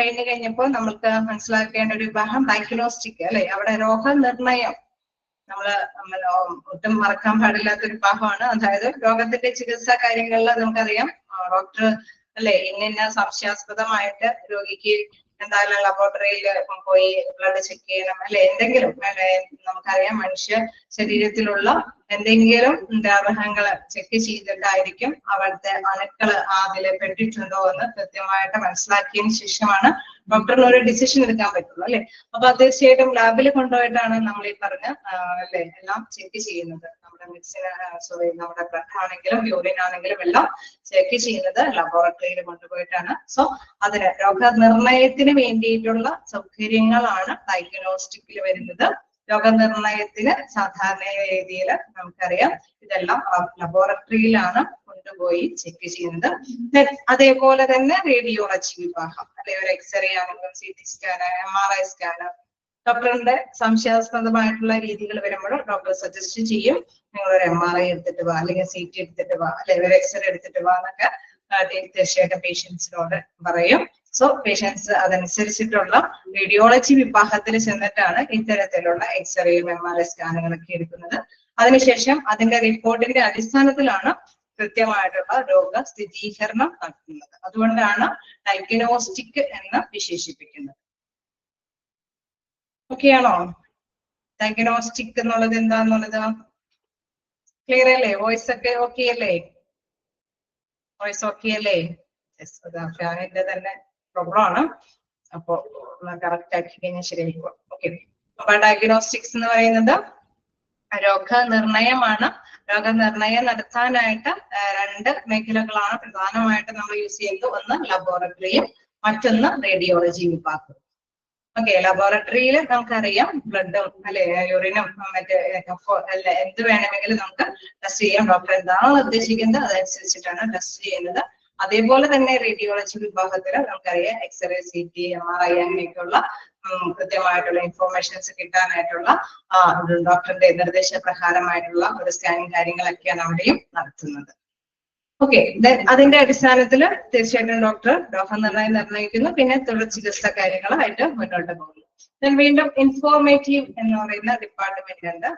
കഴിഞ്ഞപ്പോൾ നമുക്ക് മനസ്സിലാക്കേണ്ട ഒരു വിഭാഗം ഡയഗ്നോസ്റ്റിക് അല്ലെ. അവിടെ രോഗനിർണയം ഒട്ടും മറക്കാൻ പാടില്ലാത്ത ഒരു വിഭാഗമാണ്. അതായത് രോഗത്തിന്റെ ചികിത്സാ കാര്യങ്ങളിൽ നമുക്കറിയാം ഡോക്ടർ അല്ലെ ഇന്ന സംശയാസ്പദമായിട്ട് രോഗിക്ക് എന്തായാലും ലബോറട്ടറിയിൽ പോയി ബ്ലഡ് ചെക്ക് ചെയ്യണം അല്ലെ. എന്തെങ്കിലും നമുക്കറിയാം മനുഷ്യ ശരീരത്തിലുള്ള എന്തെങ്കിലും ദ്രാവകങ്ങൾ ചെക്ക് ചെയ്തിട്ടായിരിക്കും അവിടുത്തെ അണുക്കള് അതിൽ പെട്ടിട്ടുണ്ടോ എന്ന് കൃത്യമായിട്ട് മനസ്സിലാക്കിയതിന് ശേഷമാണ് ഡോക്ടറിന് ഒരു ഡിസിഷൻ എടുക്കാൻ പറ്റുള്ളൂ അല്ലെ. അപ്പൊ തീർച്ചയായിട്ടും ലാബിൽ കൊണ്ടുപോയിട്ടാണ് നമ്മൾ ഈ പറഞ്ഞ അല്ലെ എല്ലാം ചെക്ക് ചെയ്യുന്നത്. നമ്മുടെ മെഡിസിൻ നമ്മുടെ ബ്ലഡ് ആണെങ്കിലും യൂറിൻ ആണെങ്കിലും എല്ലാം ചെക്ക് ചെയ്യുന്നത് ലബോറട്ടറിയിൽ കൊണ്ടുപോയിട്ടാണ്. സോ അതിന് രോഗനിർണയത്തിന് വേണ്ടിയിട്ടുള്ള സൗകര്യങ്ങളാണ് ഡയഗ്നോസ്റ്റിക്കിൽ വരുന്നത്. രോഗനിർണയത്തിന് സാധാരണ രീതിയിൽ നമുക്കറിയാം ഇതെല്ലാം ലബോറട്ടറിയിലാണ് കൊണ്ടുപോയി ചെക്ക് ചെയ്യുന്നത്. അതേപോലെ തന്നെ റേഡിയോളജി വിഭാഗം അല്ലെ, ഒരു എക്സ്റേ ആണെങ്കിലും CT സ്കാന്, MRI സ്കാന്, ഡോക്ടറിന്റെ സംശയാസ്പദമായിട്ടുള്ള രീതികൾ വരുമ്പോൾ ഡോക്ടർ സജസ്റ്റ് ചെയ്യും നിങ്ങൾ ഒരു MRI എടുത്തിട്ട് വാ അല്ലെങ്കിൽ CT എടുത്തിട്ട് വാ അല്ലെ ഒരു എക്സ്റേ എടുത്തിട്ട് വാ എന്നൊക്കെ തീർച്ചയായിട്ടും പേഷ്യൻസിനോട് പറയും. സോ പേഷ്യൻസ് അതനുസരിച്ചിട്ടുള്ള റേഡിയോളജി വിഭാഗത്തിൽ ചെന്നിട്ടാണ് ഇത്തരത്തിലുള്ള എക്സ്റേയും MRI സ്കാനുകളൊക്കെ എടുക്കുന്നത്. അതിനുശേഷം അതിന്റെ റിപ്പോർട്ടിന്റെ അടിസ്ഥാനത്തിലാണ് കൃത്യമായിട്ടുള്ള രോഗ സ്ഥിരീകരണം നടത്തുന്നത്. അതുകൊണ്ടാണ് ഡയഗ്നോസ്റ്റിക് എന്ന് വിശേഷിപ്പിക്കുന്നത്. ഓക്കെയാണോ? ഡയഗ്നോസ്റ്റിക് എന്നുള്ളത് എന്താന്നുള്ളത് ക്ലിയർ അല്ലേ? വോയിസ് ഒക്കെ ഓക്കെ അല്ലേ? വോയിസ് ഓക്കെ അല്ലേ? ഫാനിന്റെ തന്നെ പ്രോബ്ലം ആണ്. അപ്പോ കറക്റ്റ് ആക്കി കഴിഞ്ഞാൽ ശരിയായിരിക്കും. ഓക്കെ, അപ്പൊ ഡയഗ്നോസ്റ്റിക്സ് എന്ന് പറയുന്നത് രോഗനിർണയമാണ്. രോഗനിർണയം നടത്താനായിട്ട് 2 മേഖലകളാണ് പ്രധാനമായിട്ട് നമ്മൾ യൂസ് ചെയ്യുന്നത്. ഒന്ന് ലബോറട്ടറിയും മറ്റൊന്ന് റേഡിയോളജി വിഭാഗം. ഓക്കെ, ലബോറട്ടറിയിൽ നമുക്കറിയാം ബ്ലഡും അല്ലെ യൂറിനും മറ്റേ അല്ല എന്ത് വേണമെങ്കിലും നമുക്ക് ടെസ്റ്റ് ചെയ്യാം. ഡോക്ടർ എന്താണ് ഉദ്ദേശിക്കുന്നത് അതനുസരിച്ചിട്ടാണ് ടെസ്റ്റ് ചെയ്യുന്നത്. അതേപോലെ തന്നെ റേഡിയോളജി വിഭാഗത്തിൽ നമുക്കറിയാം എക്സ്റേ, CT, MRI അങ്ങനെയൊക്കെയുള്ള കൃത്യമായിട്ടുള്ള ഇൻഫോർമേഷൻസ് കിട്ടാനായിട്ടുള്ള ഡോക്ടറിന്റെ നിർദ്ദേശപ്രകാരമായിട്ടുള്ള ഒരു സ്കാനിങ് കാര്യങ്ങളൊക്കെയാണ് അവിടെയും നടത്തുന്നത്. ഓക്കെ, അതിന്റെ അടിസ്ഥാനത്തിൽ തീർച്ചയായിട്ടും ഡോക്ടർ രോഗനിർണയം നിർണ്ണയിക്കുന്നു, പിന്നെ തുടർ ചികിത്സ കാര്യങ്ങളായിട്ട് മുന്നോട്ട് പോകുന്നു. വീണ്ടും ഇൻഫോർമേറ്റീവ് എന്ന് പറയുന്ന ഡിപ്പാർട്ട്മെന്റ് ഉണ്ട്.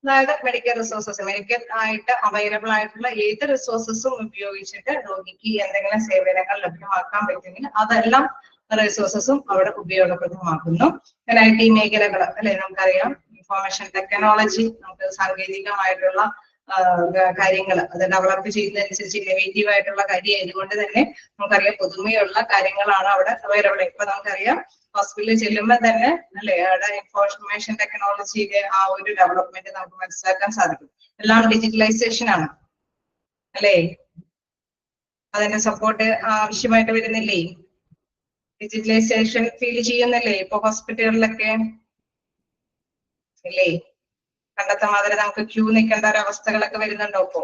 അതായത് മെഡിക്കൽ റിസോഴ്സസ്, മെഡിക്കൽ ആയിട്ട് അവൈലബിൾ ആയിട്ടുള്ള ഏത് റിസോഴ്സസും ഉപയോഗിച്ചിട്ട് രോഗിക്ക് എന്തെങ്കിലും സേവനങ്ങൾ ലഭ്യമാക്കാൻ പറ്റുമെങ്കിൽ അതെല്ലാം റിസോഴ്സസും അവിടെ ഉപയോഗപ്രദമാക്കുന്നു. IT മേഖലകൾ അല്ലെ, നമുക്കറിയാം ഇൻഫോർമേഷൻ ടെക്നോളജി, നമുക്ക് സാങ്കേതികമായിട്ടുള്ള കാര്യങ്ങൾ അത് ഡെവലപ്പ് ചെയ്യുന്നതനുസരിച്ച് ഇന്നോവേറ്റീവ് ആയിട്ടുള്ള കാര്യം ആയതുകൊണ്ട് തന്നെ നമുക്കറിയാം പുതുമയുള്ള കാര്യങ്ങളാണ് അവിടെ അവൈലബിൾ. ഇപ്പൊ നമുക്കറിയാം ഹോസ്പിറ്റലിൽ ചെല്ലുമ്പോൾ തന്നെ അല്ലെ അവിടെ ഇൻഫോർമേഷൻ ടെക്നോളജിയുടെ ആ ഒരു ഡെവലപ്മെന്റ് നമുക്ക് മനസ്സിലാക്കാൻ സാധിക്കും. എല്ലാം ഡിജിറ്റലൈസേഷൻ ആണ് അല്ലേ, അതിന്റെ സപ്പോർട്ട് ആവശ്യമായിട്ട് വരുന്നില്ലേ? ഡിജിറ്റലൈസേഷൻ ഫീൽ ചെയ്യുന്നില്ലേ ഇപ്പൊ ഹോസ്പിറ്റലുകളിലൊക്കെ ഇല്ലേ? പണ്ടത്തെ മാതിരി നമുക്ക് ക്യൂ നിൽക്കേണ്ട ഒരു അവസ്ഥകളൊക്കെ വരുന്നുണ്ടോ ഇപ്പോ?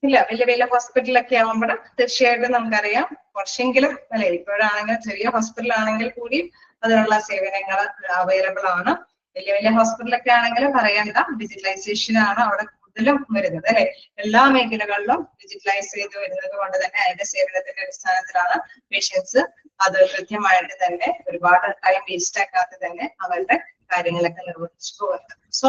ഇല്ല. വലിയ വലിയ ഹോസ്പിറ്റലൊക്കെ ആവുമ്പോൾ തീർച്ചയായിട്ടും നമുക്കറിയാം കുറച്ചെങ്കിലും അല്ലെ, ഇപ്പോഴാണെങ്കിൽ ചെറിയ ഹോസ്പിറ്റൽ ആണെങ്കിൽ കൂടി അതിനുള്ള സേവനങ്ങൾ അവൈലബിൾ ആണ്. വലിയ വലിയ ഹോസ്പിറ്റലൊക്കെ ആണെങ്കിൽ പറയേണ്ട ഡിജിറ്റലൈസേഷൻ ആണ് അവിടെ കൂടുതലും വരുന്നത് അല്ലെ. എല്ലാ മേഖലകളിലും ഡിജിറ്റലൈസ് ചെയ്ത് വരുന്നത് കൊണ്ട് തന്നെ അതിന്റെ സേവനത്തിന്റെ അടിസ്ഥാനത്തിലാണ് പേഷ്യൻസ് അത് കൃത്യമായിട്ട് തന്നെ ഒരുപാട് ടൈം വേസ്റ്റ് ആക്കാതെ തന്നെ അവരുടെ കാര്യങ്ങളൊക്കെ നിർവഹിച്ചു പോകുന്നത്. സോ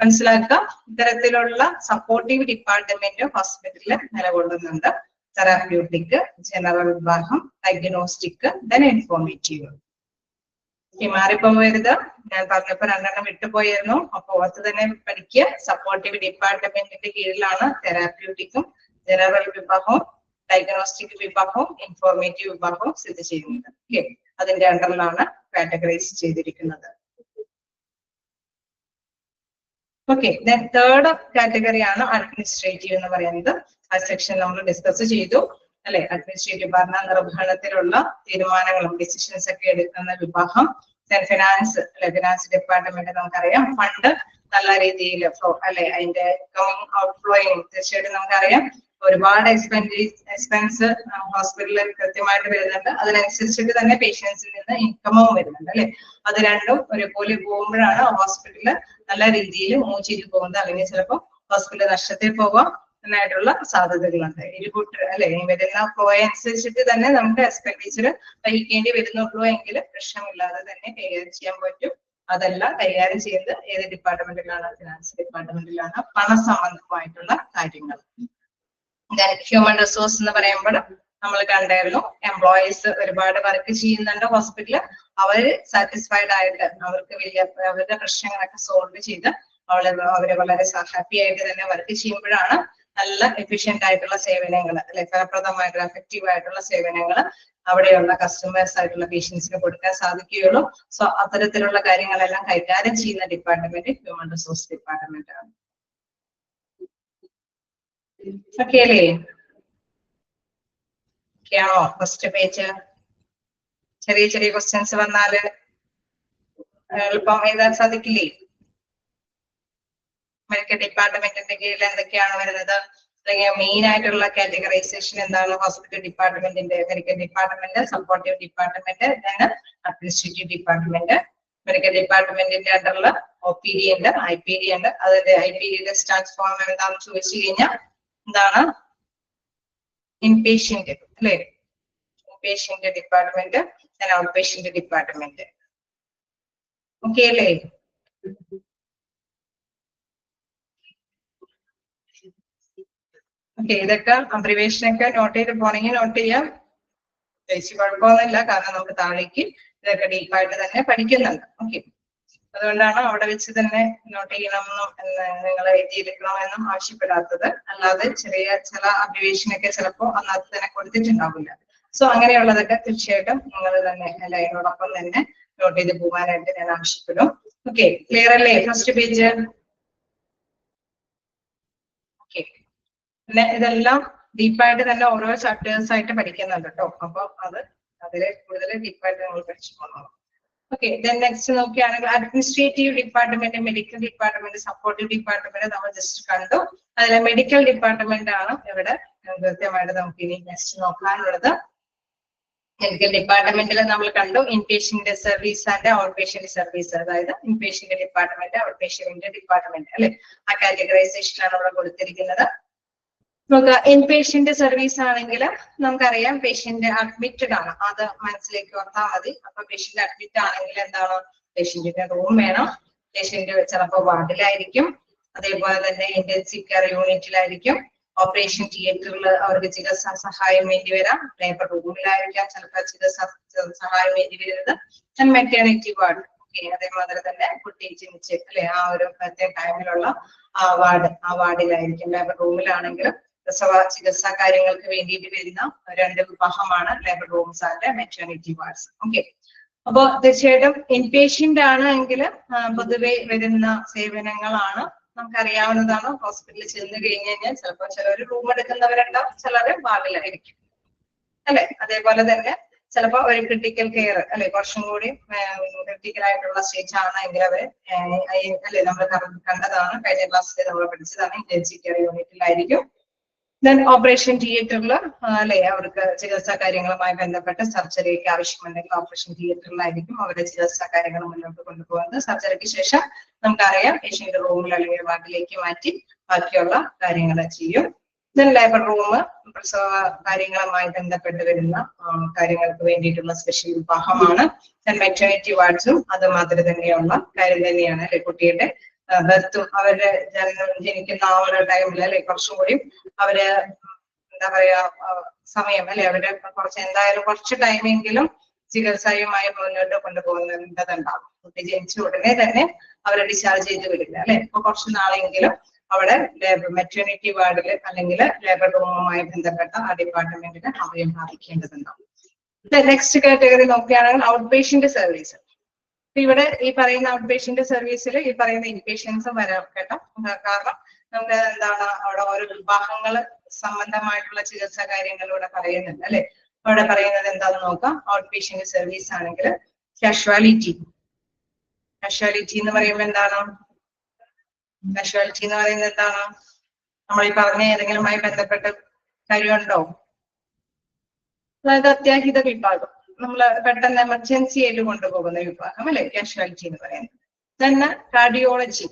മനസ്സിലാക്കുക, ഇത്തരത്തിലുള്ള സപ്പോർട്ടീവ് ഡിപ്പാർട്ട്മെന്റ് ഹോസ്പിറ്റലിൽ നിലകൊള്ളുന്നുണ്ട്. തെറാപ്യൂട്ടിക്, ജനറൽ വിഭാഗം, ഡയഗ്നോസ്റ്റിക്, ദെൻ ഇൻഫോർമേറ്റീവ്. മാറിപ്പോകരുത്, ഞാൻ പറഞ്ഞപ്പോ 2 വിട്ടുപോയിരുന്നു. അപ്പൊ അത് തന്നെ പഠിക്കുക. സപ്പോർട്ടീവ് ഡിപ്പാർട്ട്മെന്റിന്റെ കീഴിലാണ് തെറാപ്യൂട്ടിക്കും ജനറൽ വിഭാഗവും ഡയഗ്നോസ്റ്റിക് വിഭാഗവും ഇൻഫോർമേറ്റീവ് വിഭാഗവും സ്ഥിതി ചെയ്യുന്നത്. ഓക്കെ, അതിന്റെ അണ്ടറിലാണ് കാറ്റഗറൈസ് ചെയ്തിരിക്കുന്നത്. ഓക്കെ, ദെൻ തേർഡ് കാറ്റഗറി ആണ് അഡ്മിനിസ്ട്രേറ്റീവ് എന്ന് പറയുന്നത്. ആ സെക്ഷൻ നമ്മൾ ഡിസ്കസ് ചെയ്തു അല്ലെ. അഡ്മിനിസ്ട്രേറ്റീവ് ഭരണ നിർവഹണത്തിലുള്ള തീരുമാനങ്ങളും ഡിസിഷൻസ് ഒക്കെ എടുക്കുന്ന വിഭാഗം. ദെൻ ഫിനാൻസ് അല്ലെ, ഫിനാൻസ് ഡിപ്പാർട്ട്മെന്റ് നമുക്കറിയാം ഫണ്ട് നല്ല രീതിയിൽ ഫ്ലോ അല്ലെ, അതിന്റെ ഇൻകമിങ് ഔട്ട് ഫ്ലോയും തീർച്ചയായിട്ടും നമുക്കറിയാം ഒരുപാട് എക്സ്പെൻസ് ഹോസ്പിറ്റലിൽ കൃത്യമായിട്ട് വരുന്നുണ്ട്. അതിനനുസരിച്ചിട്ട് തന്നെ പേഷ്യൻസിൽ നിന്ന് ഇൻകമും വരുന്നുണ്ട് അല്ലെ. അത് രണ്ടും ഒരുപോലെ പോകുമ്പോഴാണ് ഹോസ്പിറ്റലിൽ നല്ല രീതിയിൽ മൂവ് ചെയ്ത് പോകുന്നത്. അല്ലെങ്കിൽ ചിലപ്പോൾ ഹോസ്പിറ്റൽ നഷ്ടത്തിൽ പോകാം ായിട്ടുള്ള സാധ്യതകളുണ്ട്. ഇരുകൂട്ടർ അല്ലെ, വരുന്ന ഫ്ലോ അനുസരിച്ചിട്ട് തന്നെ നമുക്ക് എക്സ്പെൻഡിച്ചർ വഹിക്കേണ്ടി വരുന്നുള്ളൂ എങ്കിൽ പ്രശ്നമില്ലാതെ തന്നെ കൈകാര്യം ചെയ്യാൻ പറ്റും. അതെല്ലാം കൈകാര്യം ചെയ്യുന്നത് ഏത് ഡിപ്പാർട്ട്മെന്റിലാണ്? ഫിനാൻസ് ഡിപ്പാർട്ട്മെന്റിലാണ്. പണസംബന്ധമായിട്ടുള്ള കാര്യങ്ങൾ. ഹ്യൂമൻ റിസോഴ്സ് എന്ന് പറയുമ്പോൾ നമ്മൾ കണ്ടായിരുന്നു എംപ്ലോയീസ് ഒരുപാട് വർക്ക് ചെയ്യുന്നുണ്ട് ഹോസ്പിറ്റലിൽ. അവര് സാറ്റിസ്ഫൈഡ് ആയിട്ട് അവർക്ക് അവരുടെ പ്രശ്നങ്ങളൊക്കെ സോൾവ് ചെയ്ത് അവരെ വളരെ ഹാപ്പി ആയിട്ട് തന്നെ വർക്ക് ചെയ്യുമ്പോഴാണ് നല്ല എഫിഷ്യന്റ് ആയിട്ടുള്ള സേവനങ്ങൾ അല്ലെ, ഫലപ്രദമായിട്ടുള്ള എഫക്റ്റീവ് ആയിട്ടുള്ള സേവനങ്ങൾ അവിടെയുള്ള കസ്റ്റമേഴ്സ് ആയിട്ടുള്ള പേഷ്യൻസിന് കൊടുക്കാൻ സാധിക്കുകയുള്ളൂ. സോ അത്തരത്തിലുള്ള കാര്യങ്ങളെല്ലാം കൈകാര്യം ചെയ്യുന്ന ഡിപ്പാർട്ട്മെന്റ് ഹ്യൂമൻ റിസോഴ്സ് ഡിപ്പാർട്ട്മെന്റ് ആണ്. ഓക്കെ അല്ലേ? ഓക്കെയാണോ? ഫസ്റ്റ് പേജ് ചെറിയ ചെറിയ ക്വസ്റ്റ്യൻസ് വന്നാല് എളുപ്പം എഴുതാൻ സാധിക്കില്ലേ? മെഡിക്കൽ ഡിപ്പാർട്ട്മെന്റിന്റെ കീഴിൽ എന്തൊക്കെയാണ് വരുന്നത്, അല്ലെങ്കിൽ മെയിൻ ആയിട്ടുള്ള കാറ്റഗറൈസേഷൻ എന്താണ് ഹോസ്പിറ്റൽ ഡിപ്പാർട്ട്മെന്റിന്റെ? Medical department, supportive department, administrative department. Medical ഡിപ്പാർട്ട്മെന്റിന്റെ അണ്ടറിൽ OPD ഉണ്ട്, IPD ഉണ്ട്. അതിന്റെ IPDയുടെ സ്റ്റാൻഡ് ഫോം എന്താണെന്ന് ചോദിച്ചു കഴിഞ്ഞാൽ എന്താണ്? ഇൻപേഷ്യന്റ് അല്ലെ, inpatient department, out patient department. Okay അല്ലേ? ഓക്കെ, ഇതൊക്കെ അബ്രിവേഷൻ ഒക്കെ നോട്ട് ചെയ്ത് പോണെങ്കിൽ നോട്ട് ചെയ്യാം. ചേച്ചി കുഴപ്പമൊന്നുമില്ല, കാരണം നമുക്ക് താഴേക്ക് ഇതൊക്കെ ഡീപ്പായിട്ട് തന്നെ പഠിക്കുന്നുണ്ട്. ഓക്കെ, അതുകൊണ്ടാണ് അവിടെ വെച്ച് തന്നെ നോട്ട് ചെയ്യണമെന്നും നിങ്ങൾ എഴുതിയെടുക്കണമെന്നും ആവശ്യപ്പെടാത്തത്. അല്ലാതെ ചില അബ്രിവേഷൻ ഒക്കെ ചിലപ്പോൾ അന്നത്തെ തന്നെ കൊടുത്തിട്ടുണ്ടാവില്ല. സോ അങ്ങനെയുള്ളതൊക്കെ തീർച്ചയായിട്ടും നിങ്ങൾ തന്നെ ലൈനോടൊപ്പം തന്നെ നോട്ട് ചെയ്ത് പോകാനായിട്ട് ഞാൻ ആവശ്യപ്പെടും. ഓക്കെ, ക്ലിയർ അല്ലേ ഫസ്റ്റ് പേജ്? ഓക്കെ, പിന്നെ ഇതെല്ലാം ഡീപ്പായിട്ട് തന്നെ ഓരോ ചാപ്റ്റേഴ്സ് ആയിട്ട് പഠിക്കുന്നുണ്ട് കേട്ടോ. അപ്പൊ അതില് കൂടുതൽ ഡീപ്പായിട്ട് നമ്മൾ പഠിച്ചു പോകണം. ഓക്കെ, ദെൻ നെക്സ്റ്റ് നോക്കുകയാണെങ്കിൽ administrative department, medical department, supportive department നമ്മൾ ജസ്റ്റ് കണ്ടു. അതിലെ മെഡിക്കൽ ഡിപ്പാർട്ട്മെന്റ് ആണ് ഇവിടെ കൃത്യമായിട്ട് നമുക്ക് ഇനി നെക്സ്റ്റ് നോക്കാനുള്ളത്. മെഡിക്കൽ ഡിപ്പാർട്ട്മെന്റിൽ നമ്മൾ കണ്ടു inpatient service and out patient service. അതായത് inpatient department, out patient department അല്ലെ, ആ കാറ്റഗറൈസേഷൻ ആണ് ഇവിടെ കൊടുത്തിരിക്കുന്നത്. നമുക്ക് ഇൻപേഷ്യന്റ് സർവീസ് ആണെങ്കിൽ നമുക്കറിയാം പേഷ്യന്റ് അഡ്മിറ്റഡ് ആണ്, അത് മനസ്സിലേക്ക് ഓർത്താൽ മതി. അപ്പൊ പേഷ്യന്റ് അഡ്മിറ്റ് ആണെങ്കിൽ എന്താണ്? പേഷ്യന്റിന്റെ റൂം വേണം. പേഷ്യന്റ് ചിലപ്പോൾ വാർഡിലായിരിക്കും, അതേപോലെ തന്നെ ഇന്റൻസീവ് കെയർ യൂണിറ്റിലായിരിക്കും. ഓപ്പറേഷൻ തിയേറ്ററിൽ അവർക്ക് ചികിത്സാ സഹായം വേണ്ടി വരാം. ലേബർ റൂമിലായിരിക്കാം ചിലപ്പോൾ ചികിത്സാ സഹായം വേണ്ടി വരുന്നത്. മെറ്റേണിറ്റി വാർഡ്, അതേമാതിരി തന്നെ കുട്ടി ജനിച്ച് അല്ലെ ആ ഒരു പ്രത്യേക ടൈമിലുള്ള ആ വാർഡിലായിരിക്കും. ലേബർ റൂമിലാണെങ്കിലും പ്രസവ ചികിത്സാ കാര്യങ്ങൾക്ക് വേണ്ടിയിട്ട് വരുന്ന 2 വിഭാഗമാണ് labour rooms and maternity wards. അപ്പൊ തീർച്ചയായിട്ടും ഇൻപേഷ്യന്റ് ആണ് എങ്കിൽ പൊതുവെ വരുന്ന സേവനങ്ങളാണ് നമുക്കറിയാവുന്നതാണ്. ഹോസ്പിറ്റലിൽ ചെന്ന് കഴിഞ്ഞ് കഴിഞ്ഞാൽ ചിലപ്പോൾ ചിലർ റൂം എടുക്കുന്നവരുണ്ടാവും, ചിലര് വാർഡിലായിരിക്കും അല്ലെ. അതേപോലെ തന്നെ ചിലപ്പോൾ ഒരു ക്രിട്ടിക്കൽ കെയർ അല്ലെ, കുറച്ചും കൂടി ക്രിട്ടിക്കൽ ആയിട്ടുള്ള സ്റ്റേജ് ആണെങ്കിൽ അവര് അല്ലെ നമ്മൾ കണ്ടതാണ്, കഴിഞ്ഞ ക്ലാസ്സിൽ നമ്മൾ പഠിച്ചതാണ്, ഇന്റൻസീവ് കെയർ യൂണിറ്റിലായിരിക്കും. ദെൻ ഓപ്പറേഷൻ തിയേറ്ററിൽ അല്ലെ അവർക്ക് ചികിത്സാ കാര്യങ്ങളുമായി ബന്ധപ്പെട്ട് സർജറിക്ക് ആവശ്യമുണ്ടെങ്കിൽ ഓപ്പറേഷൻ തിയേറ്ററിലായിരിക്കും അവരുടെ ചികിത്സാ കാര്യങ്ങൾ മുന്നോട്ട് കൊണ്ടുപോകുന്നത്. സർജറിക്ക് ശേഷം നമുക്കറിയാം പേഷ്യന്റ് റൂമിൽ അല്ലെങ്കിൽ വാർഡിലേക്ക് മാറ്റി ബാക്കിയുള്ള കാര്യങ്ങൾ ചെയ്യും. ദെൻ ലേബർ റൂം പ്രസവ കാര്യങ്ങളുമായി ബന്ധപ്പെട്ട് വരുന്ന കാര്യങ്ങൾക്ക് വേണ്ടിയിട്ടുള്ള സ്പെഷ്യൽ വിഭാഗമാണ്. ദെൻ മെറ്റേണിറ്റി വാർഡ്സും അതുമാതിരി തന്നെയുള്ള കാര്യം തന്നെയാണ് അല്ലെ. കുട്ടിയുടെ ബർത്തും അവരുടെ ജനിക്കുന്ന ആ ഒരു ടൈമിൽ അല്ലെ കുറച്ചും കൂടി അവര് എന്താ പറയാ സമയം അല്ലെ അവരുടെ എന്തായാലും കുറച്ച് ടൈമെങ്കിലും ചികിത്സയുമായി മുന്നോട്ട് കൊണ്ടുപോകുന്നതുണ്ടാവും. കുട്ടി ജനിച്ച ഉടനെ തന്നെ അവരെ ഡിസ്ചാർജ് ചെയ്ത് വരില്ല അല്ലെ. ഇപ്പൊ കുറച്ച് നാളെങ്കിലും അവിടെ മെറ്റേണിറ്റി വാർഡിൽ അല്ലെങ്കിൽ ലേബർ റൂമുമായി ബന്ധപ്പെട്ട ആ ഡിപ്പാർട്ട്മെന്റിന് അഭയം പ്രാപിക്കേണ്ടതുണ്ടാവും. നെക്സ്റ്റ് കാറ്റഗറി നോക്കുകയാണെങ്കിൽ ഔട്ട് പേഷ്യന്റ് സർവീസ്. ഇവിടെ ഈ പറയുന്ന ഔട്ട് പേഷ്യന്റ് സർവീസിൽ ഈ പറയുന്ന ഇൻപേഷ്യൻസും വരാം കേട്ടോ. കാരണം നമുക്ക് എന്താണ് അവിടെ ഓരോ വിഭാഗങ്ങൾ സംബന്ധമായിട്ടുള്ള ചികിത്സാ കാര്യങ്ങൾ ഇവിടെ പറയുന്നുണ്ട് അല്ലെ. അവിടെ പറയുന്നത് എന്താണെന്ന് നോക്കാം. ഔട്ട് പേഷ്യന്റ് സർവീസ് ആണെങ്കിൽ കാഷ്വാലിറ്റി എന്ന് പറയുമ്പോൾ എന്താണ്? കാഷ്വാലിറ്റി എന്ന് പറയുന്നത് എന്താണ്? നമ്മൾ ഈ പറഞ്ഞ ഏതെങ്കിലുമായി ബന്ധപ്പെട്ട കാര്യമുണ്ടോ? അതായത് അത്യാഹിത വിഭാഗം, നമ്മൾ പെട്ടെന്ന് എമർജൻസി ആയിട്ട് കൊണ്ടുപോകുന്ന വിഭാഗം അല്ലെ കാഷ്വാലിറ്റി എന്ന് പറയുന്നത്. തന്നെ കാർഡിയോളജി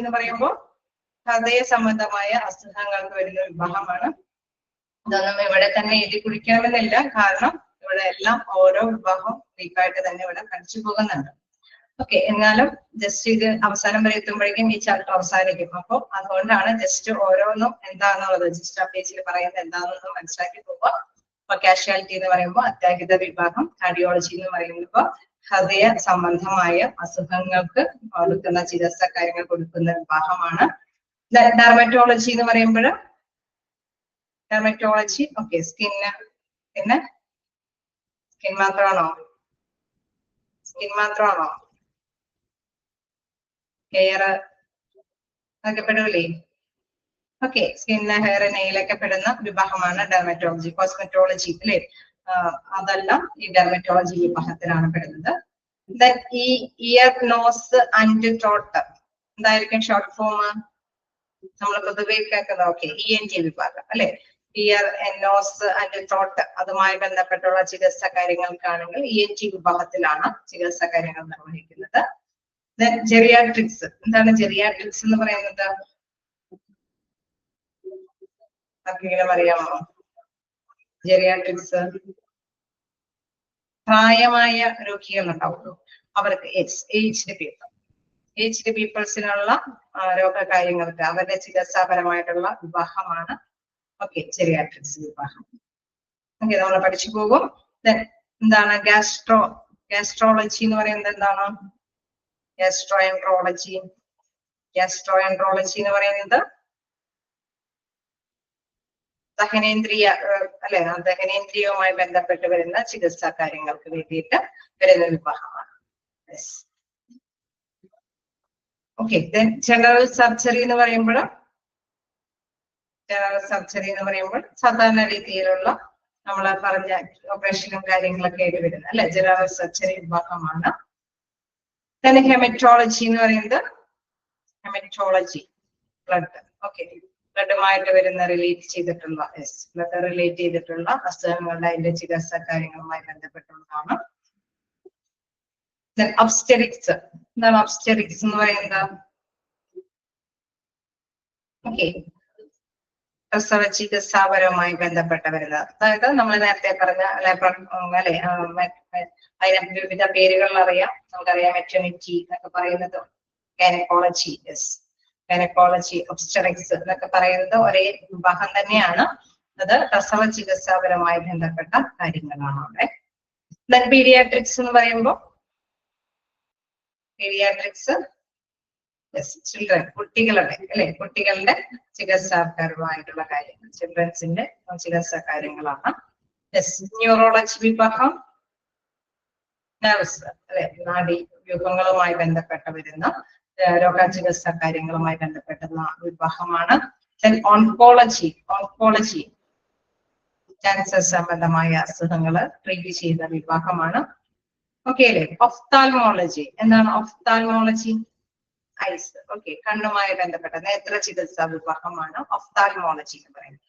എന്ന് പറയുമ്പോൾ ഹൃദയ സംബന്ധമായ അസുഖങ്ങൾക്ക് വരുന്ന വിഭാഗമാണ്. ഇതൊന്നും ഇവിടെ തന്നെ എഴുതി കുടിക്കണമെന്നില്ല, കാരണം ഇവിടെ എല്ലാം ഓരോ വിഭാഗം ബ്രീഫായിട്ട് തന്നെ ഇവിടെ പഠിച്ചു പോകുന്നുണ്ട്. എന്നാലും ജസ്റ്റ് ഇത് അവസാനം വരെ എത്തുമ്പോഴേക്കും ഈ ചാപ്റ്റർ അവസാനിക്കും. അപ്പോൾ അതുകൊണ്ടാണ് ജസ്റ്റ് ഓരോന്നും എന്താണെന്നുള്ളത് ജസ്റ്റ് ആ പേജിൽ പറയുന്നത് എന്താണെന്ന് മനസ്സിലാക്കി പോവുക. അപ്പൊ കാഷ്വാലിറ്റി എന്ന് പറയുമ്പോൾ അത്യാഹിത വിഭാഗം, കാർഡിയോളജി എന്ന് പറയുമ്പോൾ ഹൃദയ സംബന്ധമായ അസുഖങ്ങൾക്ക് കൊടുക്കുന്ന ചികിത്സാ കാര്യങ്ങൾ കൊടുക്കുന്ന വിഭാഗമാണ്. ഡെർമറ്റോളജി എന്ന് പറയുമ്പോൾ സ്കിന്ന്, പിന്നെ സ്കിൻ മാത്രമാണോ ഹെയർ അതൊക്കെ പെടൂലേ? സ്കിന്ന്, ഹെയർ, നെയിലൊക്കെ പെടുന്ന വിഭാഗമാണ് ഡെർമറ്റോളജി. കോസ്മെറ്റോളജി അല്ലെ, അതെല്ലാം ഈ ഡെർമറ്റോളജി വിഭാഗത്തിലാണ് പെടുന്നത്. ഈ ഇയർ, നോസ് ആൻഡ് ത്രോട്ട് എന്തായിരിക്കും ഷോർട്ട് ഫോം? നമ്മൾ പൊതുവെ കേൾക്കുന്നത് ENT വിഭാഗം അല്ലെ. ഇയർ, നോസ് ആൻഡ് ത്രോട്ട് അതുമായി ബന്ധപ്പെട്ടുള്ള ചികിത്സാ കാര്യങ്ങൾക്കാണെങ്കിൽ ENT വിഭാഗത്തിലാണ് ചികിത്സാ കാര്യങ്ങൾ നിർവഹിക്കുന്നത്. ജെറിയാട്രിക്സ്. എന്താണ് ജെറിയാട്രിക്സ് എന്ന് പറയുന്നത്? ആർക്കെങ്കിലും അറിയാമോ? ജെറിയാട്രിക്സ് പ്രായമായ രോഗികൾ ഉണ്ടാവുള്ളൂ, അവർക്ക് ഏജ്ഡ് പീപ്പിൾസിനുള്ള രോഗകാര്യങ്ങൾക്ക് അവരുടെ ചികിത്സാപരമായിട്ടുള്ള വിഭാഗമാണ് ജെറിയാട്രിക്സ് വിഭാഗം. നമ്മൾ പഠിച്ചു പോകും. എന്താണ് ഗാസ്ട്രോളജി എന്ന് പറയുന്നത്? എന്താണ് ഗ്യാസ്ട്രോഎൻട്രോളജി എന്ന് പറയുന്നത് ദഹനേന്ദ്രിയ അല്ലെ, ദഹനേന്ദ്രിയവുമായി ബന്ധപ്പെട്ട് വരുന്ന ചികിത്സാ കാര്യങ്ങൾക്ക് വേണ്ടിയിട്ട് വരുന്ന വിഭാഗമാണ്. ജനറൽ സർജറി എന്ന് പറയുമ്പോൾ സാധാരണ രീതിയിലുള്ള നമ്മൾ പറഞ്ഞ ഓപ്പറേഷനും കാര്യങ്ങളൊക്കെ ആയിട്ട് വരുന്നത് അല്ലെ, ജനറൽ സർജറി വിഭാഗമാണ്. ഹെമറ്റോളജി എന്ന് പറയുന്നത് ബ്ലഡുമായിട്ട് വരുന്ന റിലേറ്റ് ചെയ്തിട്ടുള്ള അസുഖങ്ങളുടെ അതിന്റെ ചികിത്സാ കാര്യങ്ങളുമായി ബന്ധപ്പെട്ടുള്ളതാണ്. ഒബ്സ്റ്റെറിക്സ്. എന്താണ് ഒബ്സ്റ്റെറിക്സ് എന്ന് പറയുന്നത്? പ്രസവ ചികിത്സാപരവുമായി ബന്ധപ്പെട്ട് വരുന്നത്. അതായത് നമ്മൾ നേരത്തെ പറഞ്ഞ അതിന് വിവിധ പേരുകൾ അറിയാം, നമുക്കറിയാം മെറ്റർണിറ്റി എന്നൊക്കെ പറയുന്നത്, ഗൈനക്കോളജി. ഗൈനക്കോളജി, ഒബ്സ്റ്ററിക്സ് എന്നൊക്കെ പറയുന്നത് ഒരേ വിഭാഗം തന്നെയാണ്. അത് പ്രസവ ചികിത്സാപരമായി ബന്ധപ്പെട്ട കാര്യങ്ങളാണ് അവിടെ. ദെൻ പീഡിയാട്രിക്സ് എന്ന് പറയുമ്പോൾ പീഡിയാട്രിക്സ് ചിൽഡ്രൻ, കുട്ടികളുടെ അല്ലെ, കുട്ടികളുടെ ചികിത്സാപരമായിട്ടുള്ള കാര്യങ്ങൾ, ചിൽഡ്രൻസിന്റെ ചികിത്സാ കാര്യങ്ങളാണ്. ന്യൂറോളജി വിഭാഗം നെർവ്സ് അല്ലെ, നാഡി വ്യൂഹങ്ങളുമായി ബന്ധപ്പെട്ട വരുന്ന രോഗചികിത്സാ കാര്യങ്ങളുമായി ബന്ധപ്പെടുന്ന വിഭാഗമാണ്. ഓൺകോളജി, ഓൺകോളജി ക്യാൻസർ സംബന്ധമായ അസുഖങ്ങള് ട്രീറ്റ് ചെയ്യുന്ന വിഭാഗമാണ്. ഓക്കെ അല്ലെ. ഒഫ്താൽമോളജി, എന്താണ് ഒഫ്താൽമോളജി? ഐസ്, ഓക്കെ, കണ്ണുമായി ബന്ധപ്പെട്ട നേത്ര ചികിത്സാ വിഭാഗമാണ് ഒഫ്താൽമോളജി എന്ന് പറയുന്നത്.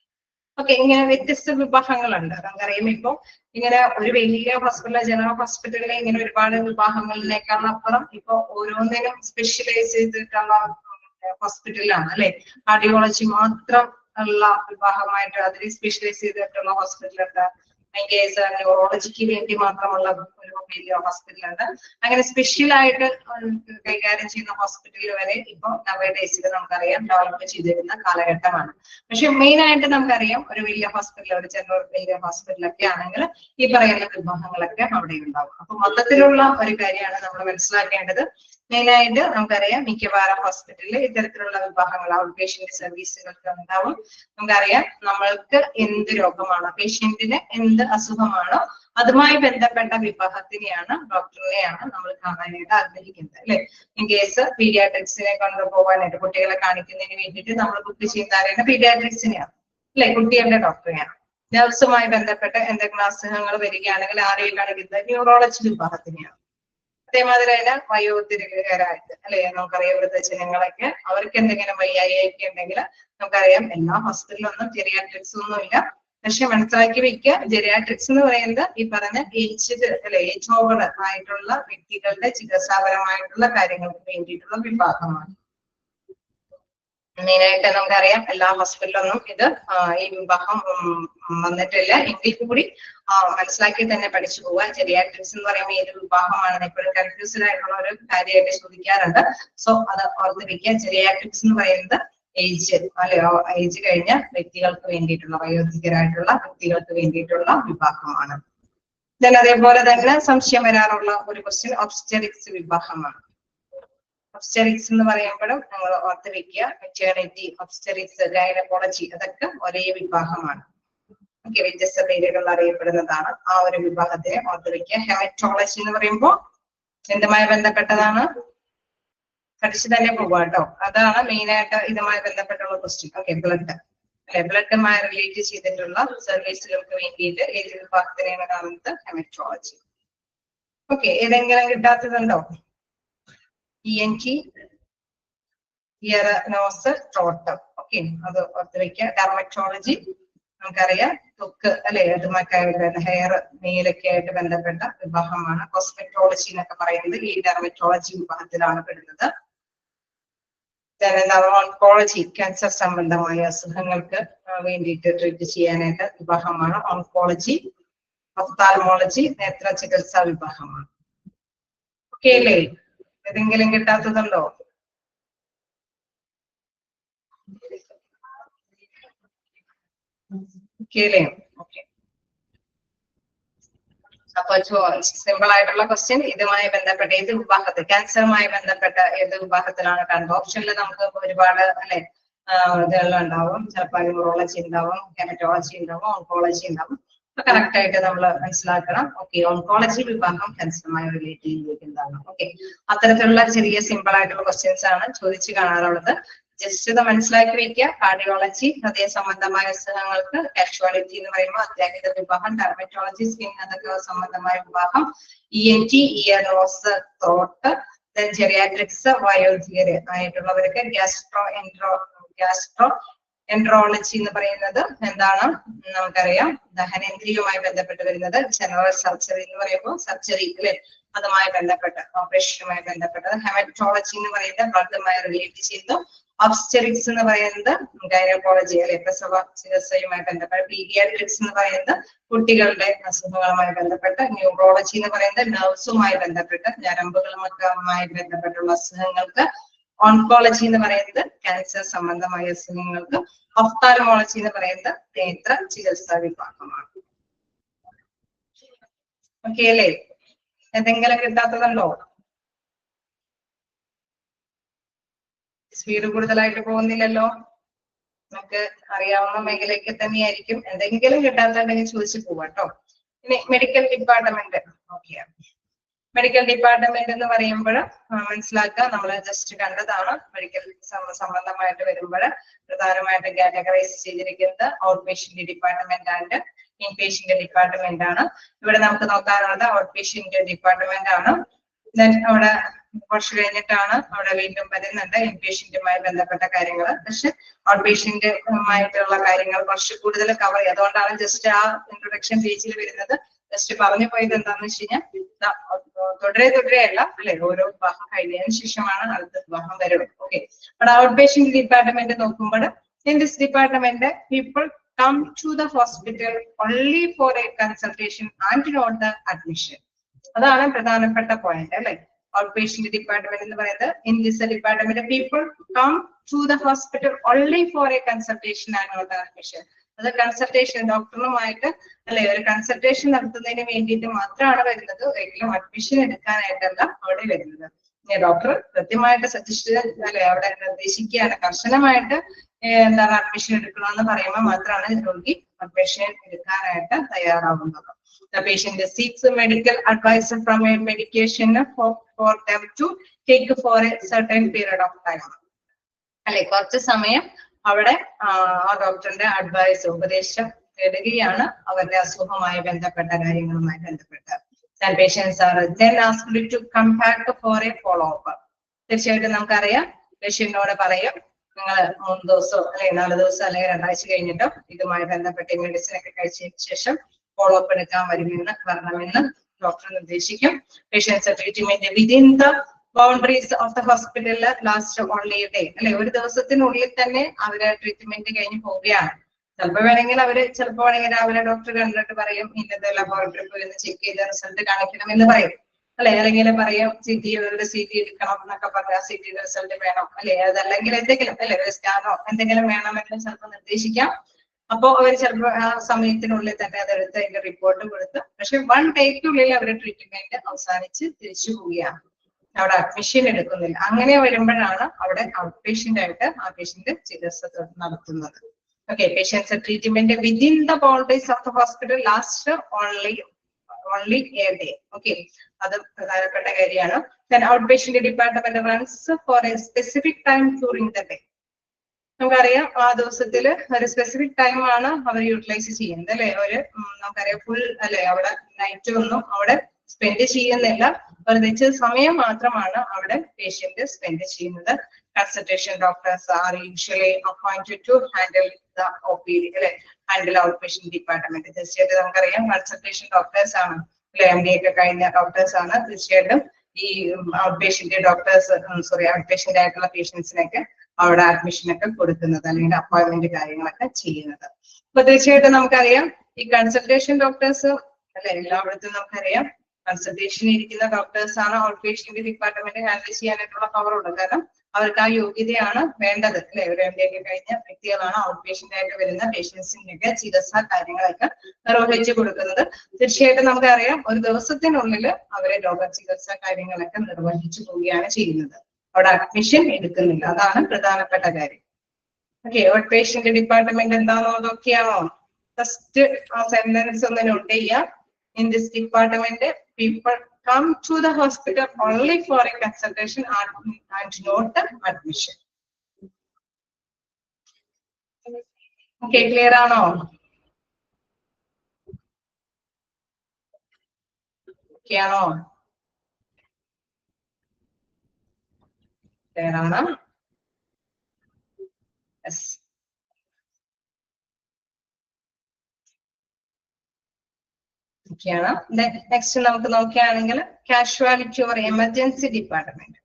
ഓക്കെ, ഇങ്ങനെ വ്യത്യസ്ത വിഭാഗങ്ങളുണ്ട്. നമുക്കറിയാം ഇപ്പൊ ഇങ്ങനെ ഒരു വലിയ ഹോസ്പിറ്റൽ, ജനറൽ ഹോസ്പിറ്റലിലെ ഇങ്ങനെ ഒരുപാട് വിഭാഗങ്ങളിലേക്കാണപ്പുറം ഇപ്പൊ ഓരോന്നിനും സ്പെഷ്യലൈസ് ചെയ്തിട്ടുള്ള ഹോസ്പിറ്റലാണ് അല്ലെ. കാർഡിയോളജി മാത്രം ഉള്ള വിഭാഗമായിട്ട് അതിൽ സ്പെഷ്യലൈസ് ചെയ്തിട്ടുള്ള ഹോസ്പിറ്റലുണ്ട്. കേസ് ന്യൂറോളജിക്ക് വേണ്ടി മാത്രമുള്ള ഒരു വലിയ ഹോസ്പിറ്റലുണ്ട്. അങ്ങനെ സ്പെഷ്യൽ ആയിട്ട് കൈകാര്യം ചെയ്യുന്ന ഹോസ്പിറ്റൽ വരെ ഇപ്പൊ നവഡേസിൽ നമുക്കറിയാം ഡെവലപ്പ് ചെയ്തിരുന്ന കാലഘട്ടമാണ്. പക്ഷെ മെയിൻ ആയിട്ട് നമുക്കറിയാം ഒരു വലിയ ഹോസ്പിറ്റൽ, ഒരു ചെറിയ വലിയ ഹോസ്പിറ്റലൊക്കെ ആണെങ്കിൽ ഈ പറയുന്ന വിഭാഗങ്ങളൊക്കെ അവിടെ ഉണ്ടാവും. അപ്പൊ മൊത്തത്തിലുള്ള ഒരു കാര്യമാണ് നമ്മൾ മനസ്സിലാക്കേണ്ടത്. മെയിനായിട്ട് നമുക്കറിയാം മിക്കവാറും ഹോസ്പിറ്റലിൽ ഇത്തരത്തിലുള്ള വിഭാഗങ്ങൾ, ഔട്ട് പേഷ്യന്റ് സർവീസുകൾക്ക് ഉണ്ടാവും. നമുക്കറിയാം നമ്മൾക്ക് എന്ത് രോഗമാണോ, പേഷ്യന്റിന് എന്ത് അസുഖമാണോ അതുമായി ബന്ധപ്പെട്ട വിഭാഗത്തിനെയാണ്, ഡോക്ടറിനെയാണ് നമ്മൾ കാണാനായിട്ട് ആഗ്രഹിക്കുന്നത് അല്ലെ. ഇൻ കേസ് പീഡിയാട്രിക്സിനെ കൊണ്ടുപോകാനായിട്ട്, കുട്ടികളെ കാണിക്കുന്നതിന് വേണ്ടിയിട്ട് നമ്മൾ ബുക്ക് ചെയ്യുന്ന പീഡിയാട്രിക്സിനെയാണ് അല്ലെ, കുട്ടികളുടെ ഡോക്ടറെയാണ്. നഴ്സുമായി ബന്ധപ്പെട്ട എന്തെങ്കിലും അസുഖങ്ങൾ വരികയാണെങ്കിൽ ആരെയും കാണിക്കുന്നത് ന്യൂറോളജി വിഭാഗത്തിനെയാണ്. അതേമാതിരി തന്നെ വയോധികരായിട്ട് അല്ലെ, നമുക്കറിയാം വൃദ്ധജനങ്ങളൊക്കെ അവർക്ക് എന്തെങ്കിലും വയ്യായ്യൊക്കെ ഉണ്ടെങ്കിൽ നമുക്കറിയാം എല്ലാ ഹോസ്പിറ്റലിലൊന്നും ജെറിയാട്രിക്സ് ഒന്നും ഇല്ല. പക്ഷെ മനസ്സിലാക്കി വെക്കുക, ജെറിയാട്രിക്സ് എന്ന് പറയുന്നത് ഈ പറഞ്ഞ ഏജ്ഡ് അല്ലെ, ഏജ് ഓവർ ആയിട്ടുള്ള വ്യക്തികളുടെ ചികിത്സാപരമായിട്ടുള്ള കാര്യങ്ങൾക്ക് വേണ്ടിയിട്ടുള്ള വിഭാഗമാണ്. മെയിനായിട്ട് നമുക്കറിയാം എല്ലാ ഹോസ്പിറ്റലൊന്നും ഇത് ഈ വിഭാഗം വന്നിട്ടില്ല. എങ്കിൽ കൂടി മനസ്സിലാക്കി തന്നെ പഠിച്ചു പോവുക. ജെറിയാട്രിക്സ് എന്ന് പറയുമ്പോൾ ഏത് വിഭാഗമാണെന്ന് എപ്പോഴും കൺഫ്യൂസ്ഡ് ആയിട്ടുള്ള ഒരു കാര്യമായിട്ട് ചോദിക്കാറുണ്ട്. സോ അത് ഓർത്ത് വെക്കുക. ജെറിയാട്രിക്സ് എന്ന് പറയുന്നത് ഏജ് അല്ലെ, ഏജ് കഴിഞ്ഞ വ്യക്തികൾക്ക് വേണ്ടിയിട്ടുള്ള, വയോധികരായിട്ടുള്ള വ്യക്തികൾക്ക് വേണ്ടിയിട്ടുള്ള വിഭാഗമാണ്. അതേപോലെ തന്നെ സംശയം വരാറുള്ള ഒരു ക്വസ്റ്റ്യൻ ഒബ്സ്റ്ററിക്സ് വിഭാഗമാണ്. ഒബ്സ്റ്ററിക്സ് എന്ന് പറയുമ്പോഴും നമ്മൾ ഓർത്ത് വെക്കുക, മെറ്റേണിറ്റി, ഒബ്സ്റ്ററിക്സ്, ഗൈനക്കോളജി അതൊക്കെ ഒരേ വിഭാഗമാണ്. ഓക്കെ, വ്യത്യസ്ത പേരുകൾ അറിയപ്പെടുന്നതാണ്. ആ ഒരു വിഭാഗത്തിനെ ഓർത്ത് വെക്കുക. ഹെമറ്റോളജി എന്ന് പറയുമ്പോൾ എന്തുമായി ബന്ധപ്പെട്ടതാണ്? പഠിച്ചു തന്നെ പോവുക കേട്ടോ. അതാണ് മെയിൻ ആയിട്ട് ഇതുമായി ബന്ധപ്പെട്ടുള്ള ക്വസ്റ്റ്യൻ. ഓക്കെ, ബ്ലഡ് അല്ലെ, ബ്ലഡുമായി റിലേറ്റ് ചെയ്തിട്ടുള്ള സർവീസുകൾക്ക് വേണ്ടിയിട്ട് ഏത് വിഭാഗത്തിനെയാണ് കാണുന്നത്? ഹെമറ്റോളജി. ഓക്കെ, ഏതെങ്കിലും കിട്ടാത്തതുണ്ടോ? ENT, ear, nose, throat. Okay, അത് ഓർത്ത് വെക്കുക. ഡെർമറ്റോളജി നമുക്കറിയാം ത്വക്ക് അല്ലെ, അതുമൊക്കെ ഹെയർ, നെയിലൊക്കെ ആയിട്ട് ബന്ധപ്പെട്ട വിഭാഗമാണ്. കോസ്മെറ്റോളജി എന്നൊക്കെ പറയുന്നത് ഈ ഡെർമറ്റോളജി വിഭാഗത്തിലാണ് പെടുന്നത്. ഓൺകോളജി, ക്യാൻസർ സംബന്ധമായ അസുഖങ്ങൾക്ക് വേണ്ടിയിട്ട് ട്രീറ്റ് ചെയ്യാനായിട്ട് വിഭാഗമാണ് ഓൺകോളജി. ഒഫ്താൽമോളജി നേത്ര ചികിത്സാ വിഭാഗമാണ്. ഓക്കെ അല്ലേ? ഏതെങ്കിലും കിട്ടാത്തതുണ്ടോ? ഓക്കെ. അപ്പൊ സിമ്പിൾ ആയിട്ടുള്ള ക്വസ്റ്റ്യൻ ഇതുമായി ബന്ധപ്പെട്ട ഏത് വിഭാഗത്തിൽ, ക്യാൻസറുമായി ബന്ധപ്പെട്ട ഏത് വിഭാഗത്തിലാണ് കാണുന്നത്? ഓപ്ഷനിൽ നമുക്ക് ഒരുപാട് അല്ലെ ഇതുകളുണ്ടാവും. ചിലപ്പോൾ ന്യൂറോളജി ഉണ്ടാവും, ഹെമറ്റോളജി ഉണ്ടാവും, ഓൺകോളജി ഉണ്ടാവും. കറക്റ്റ് ആയിട്ട് നമ്മൾ മനസ്സിലാക്കണം. ഓക്കെ, ഓൺകോളജി വിഭാഗം ക്യാൻസറുമായി റിലേറ്റ് ചെയ്തിരിക്കുന്നതാണ്. ഓക്കെ, അത്തരത്തിലുള്ള ചെറിയ സിമ്പിൾ ആയിട്ടുള്ള ക്വസ്റ്റ്യൻസ് ആണ് ചോദിച്ചു കാണാറുള്ളത്. ജസ്റ്റ് ഇത് മനസ്സിലാക്കി വെക്കുക. കാർഡിയോളജി, ഹൃദയ സംബന്ധമായ അസുഖങ്ങൾക്ക്, കാഷ്വാലിറ്റി എന്ന് പറയുമ്പോൾ അത്യാഹിത വിഭാഗം, ഡെർമറ്റോളജി സ്കിൻ അതൊക്കെ സംബന്ധമായ വിഭാഗം, ENT ear, nose, throat, geriatrics വയോധികര് ആയിട്ടുള്ളവർക്ക്, ഗ്യാസ്ട്രോ എൻട്രോളജി എന്ന് പറയുന്നത് എന്താണ് നമുക്കറിയാം, ദഹനേന്ദ്രിയവുമായി ബന്ധപ്പെട്ട് വരുന്നത്. ജനറൽ സർജറി എന്ന് പറയുമ്പോൾ സർജറി അല്ലെ, അതുമായി ബന്ധപ്പെട്ട് ഓപ്പറേഷനുമായി ബന്ധപ്പെട്ടത്. ഹെമറ്റോളജി എന്ന് പറയുന്നത് ബ്ലഡുമായി റിലേറ്റ് ചെയ്തു. ഒബ്സ്റ്ററിക്സ് എന്ന് പറയുന്നത് ഗൈനക്കോളജി അല്ലെ, പ്രസവ ചികിത്സയുമായി ബന്ധപ്പെട്ട്. പീഡിയാട്രിക്സ് എന്ന് പറയുന്നത് കുട്ടികളുടെ അസുഖങ്ങളുമായി ബന്ധപ്പെട്ട്. ന്യൂറോളജി എന്ന് പറയുന്നത് നെർവ്സുമായി ബന്ധപ്പെട്ട്, ഞരമ്പുകളുമായി ബന്ധപ്പെട്ടുള്ള അസുഖങ്ങൾക്ക്. ഓൺകോളജി എന്ന് പറയുന്നത് ക്യാൻസർ സംബന്ധമായ അസുഖങ്ങൾക്ക്, ഒഫ്താൽമോളജി എന്ന് പറയുന്നത് നേത്ര ചികിത്സാ വിഭാഗമാണ്. ഓക്കെ അല്ലേ? എന്തെങ്കിലും കിട്ടാത്തതുണ്ടോ? സ്പീഡ് കൂടുതലായിട്ട് പോകുന്നില്ലല്ലോ. നമുക്ക് അറിയാവുന്ന മേഖലയ്ക്ക് തന്നെയായിരിക്കും. എന്തെങ്കിലും കിട്ടാത്തുണ്ടെങ്കിൽ ചോദിച്ചു പോവാട്ടോ. ഇനി medical department. Okay, medical department എന്ന് പറയുമ്പോൾ മനസ്സിലാക്കുക, നമ്മൾ ജസ്റ്റ് കണ്ടതാണ്. മെഡിക്കൽ സംബന്ധമായിട്ട് വരുമ്പോൾ പ്രധാനമായിട്ടും കാറ്റഗറൈസ് ചെയ്തിരിക്കുന്നത് out patient department and in patient department ആണ്. ഇവിടെ നമുക്ക് നോക്കാനുള്ളത് ഔട്ട് പേഷ്യന്റ് ഡിപ്പാർട്ട്മെന്റ് ആണ്. അവിടെ കുറച്ച് കഴിഞ്ഞിട്ടാണ് അവിടെ വീണ്ടും വരുന്നുണ്ട് ഇൻ പേഷ്യന്റുമായി ബന്ധപ്പെട്ട കാര്യങ്ങൾ. പക്ഷെ ഔട്ട് പേഷ്യന്റുമായിട്ടുള്ള കാര്യങ്ങൾ കുറച്ച് കൂടുതൽ കവർ ചെയ്യും. അതുകൊണ്ടാണ് ജസ്റ്റ് ആ ഇൻട്രൊഡക്ഷൻ പേജിൽ വരുന്നത്. ജസ്റ്റ് പറഞ്ഞു പോയത് എന്താണെന്ന് വെച്ച് കഴിഞ്ഞാൽ തുടരെ അല്ല അല്ലെ, ഓരോ വിവാഹം കഴിഞ്ഞതിന് ശേഷമാണ് അടുത്ത വിവാഹം വരുന്നത്. ഓക്കെ, അവിടെ ഔട്ട് പേഷ്യന്റ് ഡിപ്പാർട്ട്മെന്റ് നോക്കുമ്പോൾ in this department people come to the hospital only for a consultation and not the admission. അതാണ് പ്രധാനപ്പെട്ട പോയിന്റ് അല്ലെ. ഔട്ട് പേഷ്യന്റ് ഡിപ്പാർട്ട്മെന്റ് എന്ന് പറയുന്നത് in this department people come to the hospital only for a consultation and not the admission. അത് consultation ഡോക്ടറുമായിട്ട് അല്ലെ ഒരു consultation നടത്തുന്നതിന് വേണ്ടിയിട്ട് മാത്രമാണ് വരുന്നത്, ഒരിക്കലും അഡ്മിഷൻ എടുക്കാനായിട്ടല്ല അവിടെ വരുന്നത്. ഡോക്ടർ കൃത്യമായിട്ട് സജസ്റ്റ് അല്ലെ അവിടെ നിർദ്ദേശിക്കുകയാണ്, കർശനമായിട്ട് എന്താണ് അഡ്മിഷൻ എടുക്കണമെന്ന് പറയുമ്പോൾ മാത്രമാണ് രോഗി അഡ്മിഷൻ എടുക്കാനായിട്ട് തയ്യാറാവുന്നത്. The patient seeks medical advice from a medication for them to take for a certain period of time. അല്ലെ, കുറച്ച് സമയം അവിടെ ആ ഡോക്ടറിന്റെ അഡ്വൈസ് ഉപദേശം തേടുകയാണ് അവരുടെ അസുഖവുമായി ബന്ധപ്പെട്ട കാര്യങ്ങളുമായി ബന്ധപ്പെട്ട്. Then patients are then asked to come back for a follow up. തീർച്ചയായിട്ടും നമുക്കറിയാം, പേഷ്യന്റിനോട് പറയും നിങ്ങൾ 3 ദിവസം അല്ലെങ്കിൽ 4 ദിവസം അല്ലെങ്കിൽ 2 ആഴ്ച കഴിഞ്ഞിട്ടോ ഇതുമായി ബന്ധപ്പെട്ട മെഡിസിൻ ഒക്കെ കഴിച്ചതിന് ശേഷം ഫോളോ അപ്പ് എടുക്കാൻ വരണമെന്ന് ഡോക്ടർ നിർദ്ദേശിക്കും. Patients treatment within the boundaries of the ഹോസ്പിറ്റലിൽ ലാസ്റ്റ് ഓൺലി ഡേ അല്ലെ, ഒരു ദിവസത്തിനുള്ളിൽ തന്നെ അവര് ട്രീറ്റ്മെന്റ് കഴിഞ്ഞ് പോവുകയാണ്. ചിലപ്പോൾ വേണമെങ്കിൽ രാവിലെ ഡോക്ടർ കണ്ടിട്ട് പറയും ഇന്നത്തെ ലബോറട്ടറി പോയി ചെക്ക് ചെയ്ത റിസൾട്ട് കാണിക്കണം എന്ന് പറയും അല്ലെ, അല്ലെങ്കിൽ പറയും CT എടുക്കണം എന്നൊക്കെ പറഞ്ഞാൽ CT റിസൾട്ട് വേണം അല്ലെ, അതല്ലെങ്കിൽ എന്തെങ്കിലും അല്ലെ സ്കാനോ എന്തെങ്കിലും വേണമെന്ന് ചിലപ്പോൾ നിർദ്ദേശിക്കാം. അപ്പോ അവർ ചിലപ്പോൾ ആ സമയത്തിനുള്ളിൽ തന്നെ അതെടുത്ത് അതിന്റെ റിപ്പോർട്ട് കൊടുത്ത്, പക്ഷെ 1 ഡേയ്ക്കുള്ളിൽ അവർ ട്രീറ്റ്മെന്റ് അവസാനിച്ച് തിരിച്ചു പോവുകയാണ്, അവിടെ അഡ്മിഷൻ എടുക്കുന്നില്ല. അങ്ങനെ വരുമ്പോഴാണ് അവിടെ ഔട്ട് പേഷ്യന്റ് ആയിട്ട് ആ പേഷ്യന്റ് ചികിത്സ നടത്തുന്നത്. Okay, patients treatment within the boundaries of the hospital last only a day. Okay, അത് പ്രധാനപ്പെട്ട കാര്യമാണ്. Then outpatient department runs for a specific time during the day. നമുക്കറിയാം ആ ദിവസത്തില് ഒരു സ്പെസിഫിക് ടൈം ആണ് അവർ യൂട്ടിലൈസ് ചെയ്യുന്നത് അല്ലെ. നമുക്കറിയാം ഫുൾ അല്ലെ അവിടെ നൈറ്റ് ഒന്നും അവിടെ സ്പെൻഡ് ചെയ്യുന്നില്ല, ഒരു നിശ്ചിത സമയം മാത്രമാണ് അവിടെ പേഷ്യന്റ് സ്പെൻഡ് ചെയ്യുന്നത്. Consultation doctors are usually appointed to handle the OPD അല്ലെ, ഹാൻഡിൽ ഔട്ട് പേഷ്യന്റ് ഡിപ്പാർട്ട്മെന്റ്. തീർച്ചയായിട്ടും നമുക്കറിയാം കൺസൾട്ടേഷൻ ഡോക്ടേഴ്സ് ആണ് അല്ലെ, MD ഒക്കെ കഴിഞ്ഞ ഡോക്ടേഴ്സ് ആണ് തീർച്ചയായിട്ടും ഈ ഔട്ട് പേഷ്യന്റ് ഔട്ട് പേഷ്യന്റ് ആയിട്ടുള്ള പേഷ്യൻസിനൊക്കെ അവിടെ അഡ്മിഷൻ ഒക്കെ കൊടുക്കുന്നത് അല്ലെങ്കിൽ അപ്പോയിന്റ്മെന്റ് കാര്യങ്ങളൊക്കെ ചെയ്യുന്നത്. അപ്പൊ തീർച്ചയായിട്ടും നമുക്കറിയാം ഈ കൺസൾട്ടേഷൻ ഡോക്ടേഴ്സ് അല്ലെ എല്ലായിടത്തും നമുക്കറിയാം കൺസൾട്ടേഷൻ ഇരിക്കുന്ന ഡോക്ടേഴ്സ് ആണ് ഔട്ട് പേഷ്യന്റ് ഡിപ്പാർട്ട്മെന്റ് ഹാൻഡിൽ ചെയ്യാനായിട്ടുള്ള പവർ ഉണ്ട്. കാരണം അവർക്ക് ആ യോഗ്യതയാണ് വേണ്ടത് അല്ലെ. ഒരു MD ഒക്കെ കഴിഞ്ഞ വ്യക്തികളാണ് ഔട്ട് പേഷ്യന്റ് ആയിട്ട് വരുന്ന പേഷ്യൻസിന്റെ ചികിത്സാ കാര്യങ്ങളൊക്കെ നിർവഹിച്ചു കൊടുക്കുന്നത്. തീർച്ചയായിട്ടും നമുക്കറിയാം ഒരു ദിവസത്തിനുള്ളിൽ അവരെ രോഗ ചികിത്സാ കാര്യങ്ങളൊക്കെ നിർവഹിച്ചു പോവുകയാണ് ചെയ്യുന്നത്, അവിടെ അഡ്മിഷൻ എടുക്കുന്നില്ല. അതാണ് പ്രധാനപ്പെട്ട കാര്യം. ഓക്കെ, ഔട്ട് പേഷ്യന്റ് ഡിപ്പാർട്ട്മെന്റ് എന്താണോ അതൊക്കെയാണോ? ഫസ്റ്റ് ആ സെന്റൻസ് ഒന്ന് നോട്ട് ചെയ്യാം. In this department people come to the hospital only for a consultation and not admission. Okay, clear ആണോ? ഓക്കെയാണോ? ക്ലിയർ ആണ്? യെസ്. ഒക്കെയാണ്. നെക്സ്റ്റ് നമുക്ക് നോക്കുകയാണെങ്കിൽ casualty or emergency department.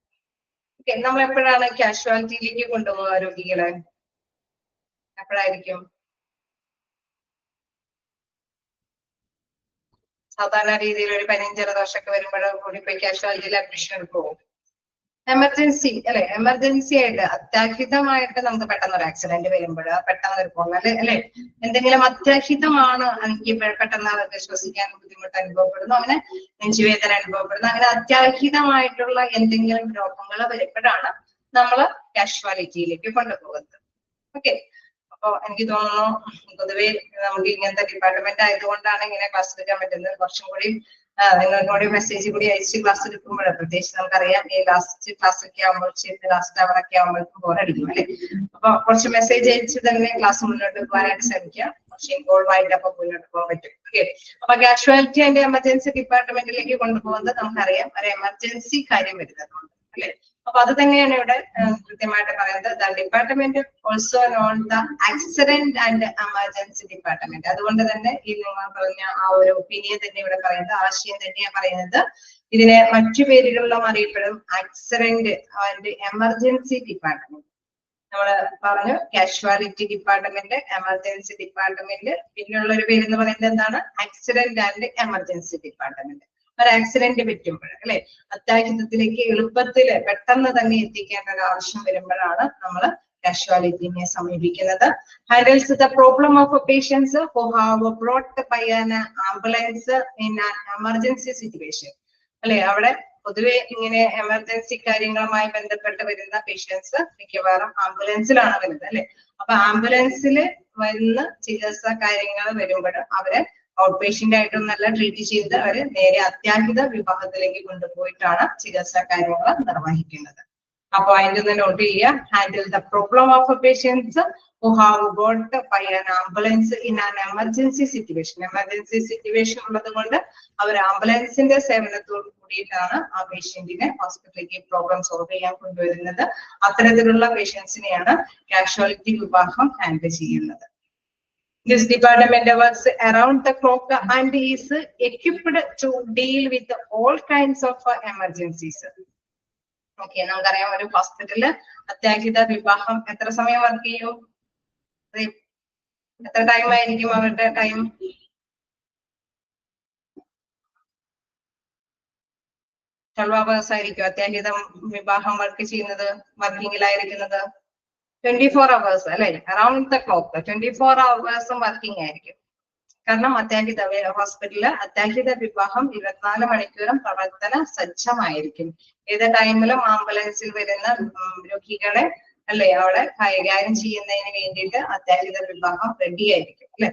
Okay, നമ്മൾ എപ്പോഴാണ് കാഷ്വാലിറ്റിയിലേക്ക് കൊണ്ടുപോകുക രോഗികളെ? എപ്പോഴായിരിക്കും? സാധാരണ രീതിയിൽ ഒരു പനിയും ജലദോഷമൊക്കെ വരുമ്പോൾ കൂടി പോയി കാഷ്വാലിറ്റിയിൽ അഡ്മിഷൻ എടുക്കുമോ? എമർജൻസി അല്ലെ, എമർജൻസി ആയിട്ട് അത്യാഹിതമായിട്ട് നമുക്ക് പെട്ടെന്ന് ഒരു ആക്സിഡന്റ് വരുമ്പോൾ, പെട്ടെന്ന് ഒരു പൊള്ളല് അല്ലെ, എന്തെങ്കിലും അത്യാഹിതമാണ്, എനിക്ക് പെട്ടെന്ന് അവർക്ക് ശ്വസിക്കാൻ ബുദ്ധിമുട്ട് അനുഭവപ്പെടുന്നു, അങ്ങനെ നെഞ്ചുവേദന അനുഭവപ്പെടുന്നു, അങ്ങനെ അത്യാഹിതമായിട്ടുള്ള എന്തെങ്കിലും രോഗങ്ങൾ വരുമ്പോഴാണ് നമ്മൾ കാഷ്വാലിറ്റിയിലേക്ക് കൊണ്ടുപോകുന്നത്. ഓക്കെ, അപ്പൊ എനിക്ക് തോന്നുന്നു പൊതുവെ നമുക്ക് ഇങ്ങനത്തെ ഡിപ്പാർട്ട്മെന്റ് ആയതുകൊണ്ടാണ് ഇങ്ങനെ ക്ലാസ് എടുക്കാൻ പറ്റുന്നത്. കുറച്ചും കൂടി നിങ്ങൾക്ക് കൂടി മെസ്സേജ് കൂടി അയച്ച് ക്ലാസ് എടുക്കുമ്പോൾ, പ്രത്യേകിച്ച് നമുക്കറിയാം ഈ ലാസ്റ്റ് ക്ലാസ് ഒക്കെ ആകുമ്പോൾ, ലാസ്റ്റ് അവർ ഒക്കെ ആകുമ്പോഴേക്കും ബോറടിക്കും അല്ലെ. അപ്പൊ കുറച്ച് മെസ്സേജ് അയച്ച് തന്നെ ക്ലാസ് മുന്നോട്ട് പോകാനായിട്ട് ശ്രമിക്കാം, കുറച്ച് ഇൻവോൾവ് ആയിട്ട് അപ്പൊ മുന്നോട്ട് പോകാൻ പറ്റും. ഓക്കെ, അപ്പൊ കാഷ്വാലിറ്റി ആൻഡ് എമർജൻസി ഡിപ്പാർട്ട്മെന്റിലേക്ക് കൊണ്ടുപോകുന്നത് നമുക്കറിയാം ഒരു എമർജൻസി കാര്യം വരുന്നതുകൊണ്ട് അല്ലെ. അപ്പൊ അത് തന്നെയാണ് ഇവിടെ കൃത്യമായിട്ട് പറയുന്നത്. The department also known the accident and emergency department. അതുകൊണ്ട് തന്നെ ഈ നിങ്ങൾ പറഞ്ഞ ആ ഒരു ഒപ്പീനിയൻ തന്നെ ഇവിടെ പറയുന്നത്, ആശയം തന്നെയാണ് പറയുന്നത്. ഇതിനെ മറ്റു പേരുകളിലും അറിയപ്പെടും ആക്സിഡന്റ് ആൻഡ് എമർജൻസി ഡിപ്പാർട്ട്മെന്റ്. നമ്മള് പറഞ്ഞു കാഷ്വാലിറ്റി ഡിപ്പാർട്ട്മെന്റ്, എമർജൻസി ഡിപ്പാർട്ട്മെന്റ്, പിന്നെയുള്ള ഒരു പേര് എന്ന് പറയുന്നത് എന്താണ്, ആക്സിഡന്റ് ആൻഡ് എമർജൻസി ഡിപ്പാർട്ട്മെന്റ്. ഒരു ആക്സിഡന്റ് പറ്റുമ്പോൾ അല്ലെ, അത്യാഹിതത്തിലേക്ക് എളുപ്പത്തിൽ പെട്ടെന്ന് തന്നെ എത്തിക്കേണ്ട ഒരു ആവശ്യം വരുമ്പോഴാണ് നമ്മൾ കാഷ്വാലിറ്റിനെ സമീപിക്കുന്നത്. Handles the problem of patients who have brought by an ambulance in an emergency situation അല്ലെ. അവിടെ പൊതുവെ ഇങ്ങനെ എമർജൻസി കാര്യങ്ങളുമായി ബന്ധപ്പെട്ട് വരുന്ന പേഷ്യൻസ് മിക്കവാറും ആംബുലൻസിലാണ് വരുന്നത് അല്ലെ. അപ്പൊ ആംബുലൻസിൽ വരുന്ന ചികിത്സാ കാര്യങ്ങൾ വരുമ്പോൾ അവരെ ഔട്ട് പേഷ്യന്റ് ആയിട്ടൊന്നല്ല ട്രീറ്റ് ചെയ്ത് അവര് നേരെ അത്യാഹിത വിഭാഗത്തിലേക്ക് കൊണ്ടുപോയിട്ടാണ് ചികിത്സാ കാര്യങ്ങൾ നിർവഹിക്കുന്നത്. അപ്പൊ അതിന്റെ ഒന്ന് നോട്ട് ചെയ്യുക. Handle the problem of patients who have got by an ambulance in an emergency situation. Emergency situation ഉള്ളത് കൊണ്ട് അവർ ആംബുലൻസിന്റെ സേവനത്തോട് കൂടിയിട്ടാണ് ആ പേഷ്യന്റിനെ ഹോസ്പിറ്റലിലേക്ക് പ്രോബ്ലം സോൾവ് ചെയ്യാൻ കൊണ്ടുവരുന്നത്. അത്തരത്തിലുള്ള പേഷ്യൻസിനെയാണ് കാഷ്വാലിറ്റി വിഭാഗം ഹാൻഡിൽ ചെയ്യുന്നത്. This department works around the clock and is equipped to deal with all kinds of emergencies. Okay, നമുക്കറിയാം ഒരു ഹോസ്പിറ്റലില് അത്യാഹിത വിഭാഗം എത്ര സമയം വർക്ക് ചെയ്യും, എത്ര ടൈം ആയിരിക്കും അവരുടെ ടൈം? 12 hours ആയിരിക്കും അത്യാഹിത വിഭാഗം വർക്ക് ചെയ്യുന്നത്, വർക്കിങ്ങിലായിരിക്കുന്നത്. 24 hours അല്ലെ, around the clock 24 hours working ആയിരിക്കും. കാരണം അത്യാഹിത ഹോസ്പിറ്റലില് അത്യാഹിത വിഭാഗം 24 മണിക്കൂറും പ്രവർത്തന സജ്ജമായിരിക്കും. ഏത് ടൈമിലും ആംബുലൻസിൽ വരുന്ന രോഗികളെ അല്ലെ അവിടെ കൈകാര്യം ചെയ്യുന്നതിന് വേണ്ടിയിട്ട് അത്യാഹിത വിഭാഗം റെഡി ആയിരിക്കും അല്ലെ.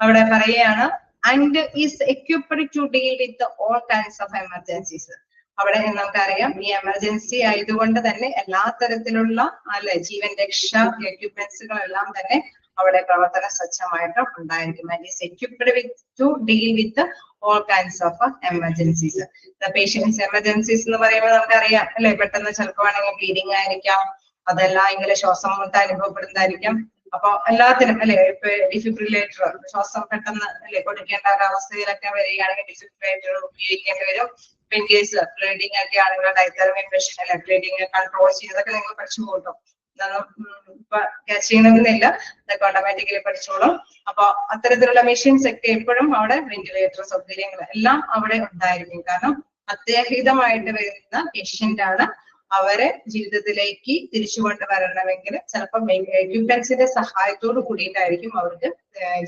അവിടെ പറയുകയാണ് and is equipped to deal with all kinds of emergencies. അവിടെ നമുക്കറിയാം ഈ എമർജൻസി ആയതുകൊണ്ട് തന്നെ എല്ലാ തരത്തിലുള്ള അല്ലെ ജീവൻ രക്ഷാ എക്യുപ്മെന്റ്സുകളെല്ലാം തന്നെ അവിടെ പ്രവർത്തന സജ്ജമായിട്ട് ഉണ്ടായിരിക്കും. And is equipped to deal with all kinds of emergencies. Patients emergencies എന്ന് പറയുമ്പോൾ നമുക്കറിയാം അല്ലെ, പെട്ടെന്ന് ചിലപ്പോൾ വേണമെങ്കിൽ ബ്ലീഡിങ് ആയിരിക്കാം, അതല്ല എങ്കിൽ ശ്വാസം മുട്ട് അനുഭവപ്പെടുന്നതായിരിക്കും. അപ്പൊ എല്ലാത്തിനും അല്ലെ, ഇപ്പൊ ഡിഫിബ്രിലേറ്റർ ശ്വാസം പെട്ടെന്ന് അല്ലെ കൊടുക്കേണ്ട ഒരു അവസ്ഥയിലൊക്കെ വരികയാണെങ്കിൽ ഡിഫിബ്രിലേറ്റർ ഉപയോഗിക്കേണ്ടി വരും. ഇൻ കേസ് ബ്ലീഡിങ് ഒക്കെ ആണെങ്കിൽ ഡയത്തർമിക് മെഷീൻ അല്ലെ ബ്ലീഡിങ് കൺട്രോൾ ചെയ്തൊക്കെ നിങ്ങൾ പഠിച്ചു പോകട്ടോ. ഇപ്പൊ ക്യാച്ച് ചെയ്യണമെന്നില്ല, ഇതൊക്കെ ഓട്ടോമാറ്റിക്കലി പഠിച്ചോളും. അപ്പൊ അത്തരത്തിലുള്ള മെഷീൻസ് ഒക്കെ എപ്പോഴും അവിടെ വെന്റിലേറ്റർ സൗകര്യങ്ങൾ എല്ലാം അവിടെ ഉണ്ടായിരിക്കും. കാരണം അത്യാഹിതമായിട്ട് വരുന്ന പേഷ്യന്റ് ആണ്, അവരെ ജീവിതത്തിലേക്ക് തിരിച്ചു കൊണ്ടുവരണമെങ്കിൽ ചിലപ്പോൾ എക്യുപ്മെന്റ്സിന്റെ സഹായത്തോട് കൂടിയിട്ടായിരിക്കും അവർക്ക്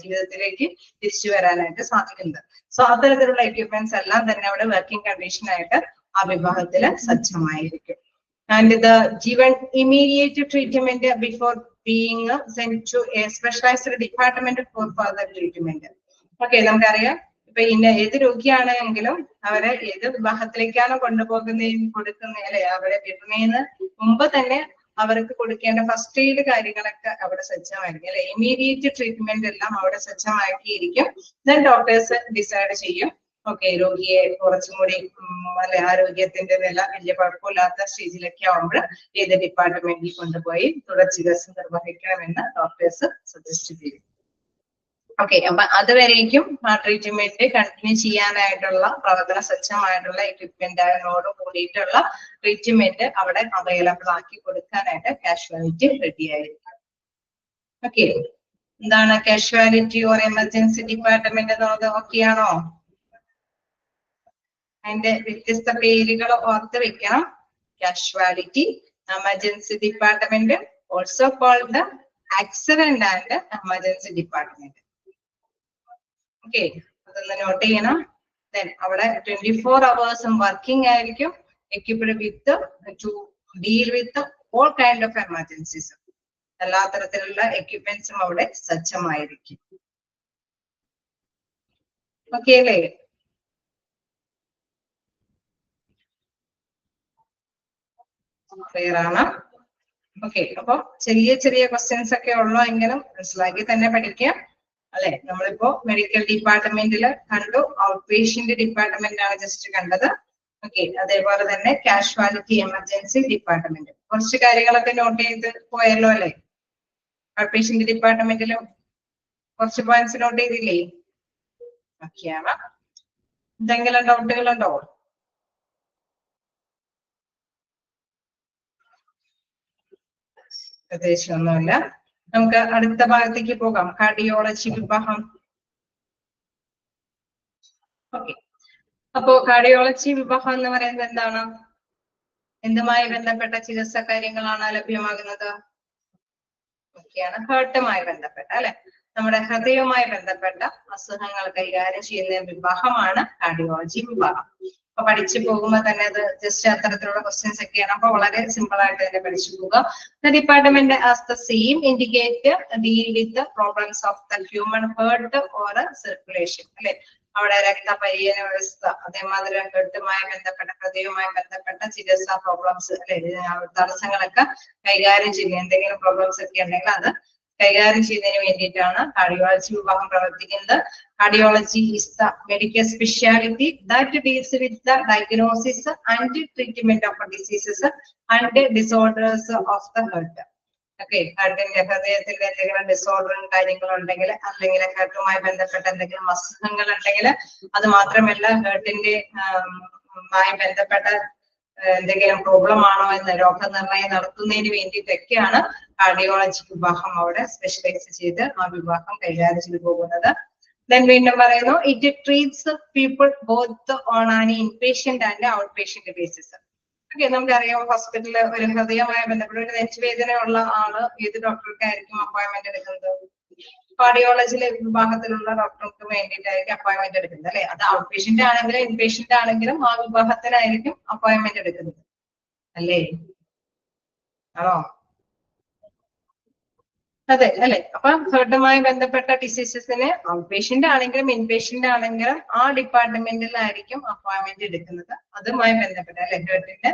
ജീവിതത്തിലേക്ക് തിരിച്ചു വരാനായിട്ട് സാധിക്കുന്നത്. സോ അത്തരത്തിലുള്ള എക്യുപ്മെന്റ്സ് എല്ലാം തന്നെ അവിടെ വർക്കിംഗ് കണ്ടീഷൻ ആയിട്ട് ആ വിഭാഗത്തിൽ സജ്ജമായിരിക്കും. And the given immediate treatment before being sent to a specialized department for further treatment. Okay, നമുക്കറിയാം ഇപ്പൊ ഇന്ന ഏത് രോഗിയാണെങ്കിലും അവരെ ഏത് വിഭാഗത്തിലേക്കാണ് കൊടുക്കുന്ന അല്ലെ, അവരെ വിടുന്നതിന് മുമ്പ് തന്നെ അവർക്ക് കൊടുക്കേണ്ട ഫസ്റ്റ് എയ്ഡ് കാര്യങ്ങളൊക്കെ അവിടെ സജ്ജമായിരിക്കും അല്ലെ. ഇമ്മീഡിയറ്റ് ട്രീറ്റ്മെന്റ് എല്ലാം അവിടെ സജ്ജമാക്കിയിരിക്കും. ദെൻ ഡോക്ടേഴ്സ് ഡിസൈഡ് ചെയ്യും ഓക്കെ രോഗിയെ കുറച്ചും കൂടി അല്ലെ ആരോഗ്യത്തിന്റെ നില വലിയ കുഴപ്പമില്ലാത്ത സ്റ്റേജിലൊക്കെ ആവുമ്പോൾ ഏത് ഡിപ്പാർട്ട്മെന്റിൽ കൊണ്ടുപോയി തുടർ ചികിത്സ നിർവഹിക്കണമെന്ന് ഡോക്ടേഴ്സ് സജസ്റ്റ് ചെയ്യും. ഓക്കെ, അപ്പൊ അതുവരേക്കും ആ ട്രീറ്റ്മെന്റ് കണ്ടിന്യൂ ചെയ്യാനായിട്ടുള്ള പ്രവർത്തന സജ്ജമായിട്ടുള്ള എക്യുപ്മെന്റിനോട് കൂടിയിട്ടുള്ള ട്രീറ്റ്മെന്റ് അവിടെ അവൈലബിൾ ആക്കി കൊടുക്കാനായിട്ട് കാഷ്വാലിറ്റി റെഡി ആയിരിക്കും. ഓക്കെ, എന്താണ് കാഷ്വാലിറ്റി ഓർ എമർജൻസി ഡിപ്പാർട്ട്മെന്റ് എന്നുള്ളത് ഓക്കെ ആണോ? അതിന്റെ വ്യത്യസ്ത പേരുകൾ ഓർത്ത് വെക്കണം. casualty emergency department, also called the accident and emergency department. Okay, അതൊന്ന് നോട്ട് ചെയ്യണം. Then അവിടെ 24 hours working ആയിരിക്കും, equipped with to deal with all kind of emergencies. എല്ലാ തരത്തിലുള്ള എക്യുപ്മെന്റ്സും അവിടെ സജ്ജമായിരിക്കും. ഓക്കെ അല്ലേ? ക്ലിയർ ആണ്? ഓക്കെ, അപ്പൊ ചെറിയ ചെറിയ ക്വസ്റ്റ്യൻസ് ഒക്കെ ഉള്ളോ എങ്കിലും മനസ്സിലാക്കി തന്നെ പഠിക്കാം അല്ലെ. നമ്മളിപ്പോ മെഡിക്കൽ ഡിപ്പാർട്ട്മെന്റിൽ കണ്ടു, ഔട്ട് പേഷ്യന്റ് ഡിപ്പാർട്ട്മെന്റ് ആണ് ജസ്റ്റ് കണ്ടത്. ഓക്കെ, അതേപോലെ തന്നെ കാഷ്വാലിറ്റി എമർജൻസി ഡിപ്പാർട്ട്മെന്റ്, കുറച്ച് കാര്യങ്ങളൊക്കെ നോട്ട് ചെയ്ത് പോയല്ലോ അല്ലെ. ഔട്ട് പേഷ്യന്റ് ഡിപ്പാർട്ട്മെന്റിലും കുറച്ച് പോയിന്റ്സ് നോട്ട് ചെയ്തില്ലേ? ഓക്കെയാണ്. എന്തെങ്കിലും ഡൗട്ടുകളുണ്ടോ? പ്രദേശമൊന്നുമില്ല. നമുക്ക് അടുത്ത ഭാഗത്തേക്ക് പോകാം. കാർഡിയോളജി വിഭാഗം. ഓക്കെ, അപ്പോ കാർഡിയോളജി വിഭാഗം എന്ന് പറയുന്നത് എന്താണ്? എന്തുമായി ബന്ധപ്പെട്ട ചികിത്സാ കാര്യങ്ങളാണ് ലഭ്യമാകുന്നത്? ഒക്കെയാണ് ഹേർട്ടുമായി ബന്ധപ്പെട്ട അല്ലെ, നമ്മുടെ ഹൃദയവുമായി ബന്ധപ്പെട്ട അസുഖങ്ങൾ കൈകാര്യം ചെയ്യുന്ന വിഭാഗമാണ് കാർഡിയോളജി വിഭാഗം. അപ്പൊ പഠിച്ചു പോകുമ്പോൾ തന്നെ അത് ജസ്റ്റ് അത്തരത്തിലുള്ള ക്വസ്റ്റ്യൻസ് ഒക്കെയാണ്. അപ്പൊ വളരെ സിമ്പിൾ ആയിട്ട് തന്നെ പഠിച്ചു പോവുക. The department has the same indicate deal with the problems of the human heart or circulation അല്ലെ. അവിടെ രക്തപര്യന വ്യവസ്ഥ, അതേമാതിരി ഹെർട്ടുമായി ബന്ധപ്പെട്ട ഹൃദയവുമായി ബന്ധപ്പെട്ട ചികിത്സാ പ്രോബ്ലംസ് അല്ലെ, തടസ്സങ്ങളൊക്കെ കൈകാര്യം ചെയ്യുന്ന എന്തെങ്കിലും പ്രോബ്ലംസ് ഒക്കെ ഉണ്ടെങ്കിൽ അത് കൈകാര്യം ചെയ്യുന്നതിന് വേണ്ടിയിട്ടാണ് കാർഡിയോളജി വിഭാഗം പ്രവർത്തിക്കുന്നത്. Cardiology is the medical specialty that deals with the diagnosis and treatment of diseases and disorders of the heart. Okay, ഹാർട്ടിന്റെ ഹൃദയത്തിന്റെ എന്തെങ്കിലും ഡിസോർഡറും കാര്യങ്ങളും ഉണ്ടെങ്കിൽ, അല്ലെങ്കിൽ ഹേർട്ടുമായി ബന്ധപ്പെട്ട എന്തെങ്കിലും അസുഖങ്ങൾ ഉണ്ടെങ്കിൽ, അത് മാത്രമല്ല ഹേർട്ടിന്റെ ബന്ധപ്പെട്ട എന്തെങ്കിലും പ്രോബ്ലം ആണോ എന്ന് രോഗനിർണയം നടത്തുന്നതിന് വേണ്ടിയിട്ടൊക്കെയാണ് കാർഡിയോളജി വിഭാഗം അവിടെ സ്പെഷ്യലൈസ് ചെയ്ത് ആ വിഭാഗം കൈകാര്യം ചെയ്തു പോകുന്നത്. Then വീണ്ടും പറയുന്നു, it treats people both on an inpatient and outpatient basis. Okay, നമുക്കറിയാം ഹോസ്പിറ്റലിൽ ഒരു ഹൃദയവുമായി ബന്ധപ്പെട്ട ഒരു നെഞ്ചുവേദന ഉള്ള ആള് ഏത് ഡോക്ടർക്കായിരിക്കും അപ്പോയിന്റ്മെന്റ് എടുക്കുന്നത്? കാർഡിയോളജിയിലെ വിഭാഗത്തിലുള്ള ഡോക്ടർക്ക് വേണ്ടിയിട്ടായിരിക്കും അപ്പോയിന്റ്മെന്റ് എടുക്കുന്നത് അല്ലെ. അത് ഔട്ട് പേഷ്യന്റ് ആണെങ്കിലും ഇൻപേഷ്യന്റ് ആണെങ്കിലും ആ വിഭാഗത്തിനായിരിക്കും അപ്പോയിന്റ്മെന്റ് എടുക്കുന്നത് അല്ലേ? ആണോ? അതെ അല്ലെ. അപ്പൊ ഹേർട്ടുമായി ബന്ധപ്പെട്ട ഡിസീസസിന് ഔട്ട് പേഷ്യന്റ് ആണെങ്കിലും ഇൻപേഷ്യന്റ് ആണെങ്കിലും ആ ഡിപ്പാർട്ട്മെന്റിലായിരിക്കും അപ്പോയിന്റ്മെന്റ് എടുക്കുന്നത്. അതുമായി ബന്ധപ്പെട്ട അല്ലെ, ഹേർട്ടിന്റെ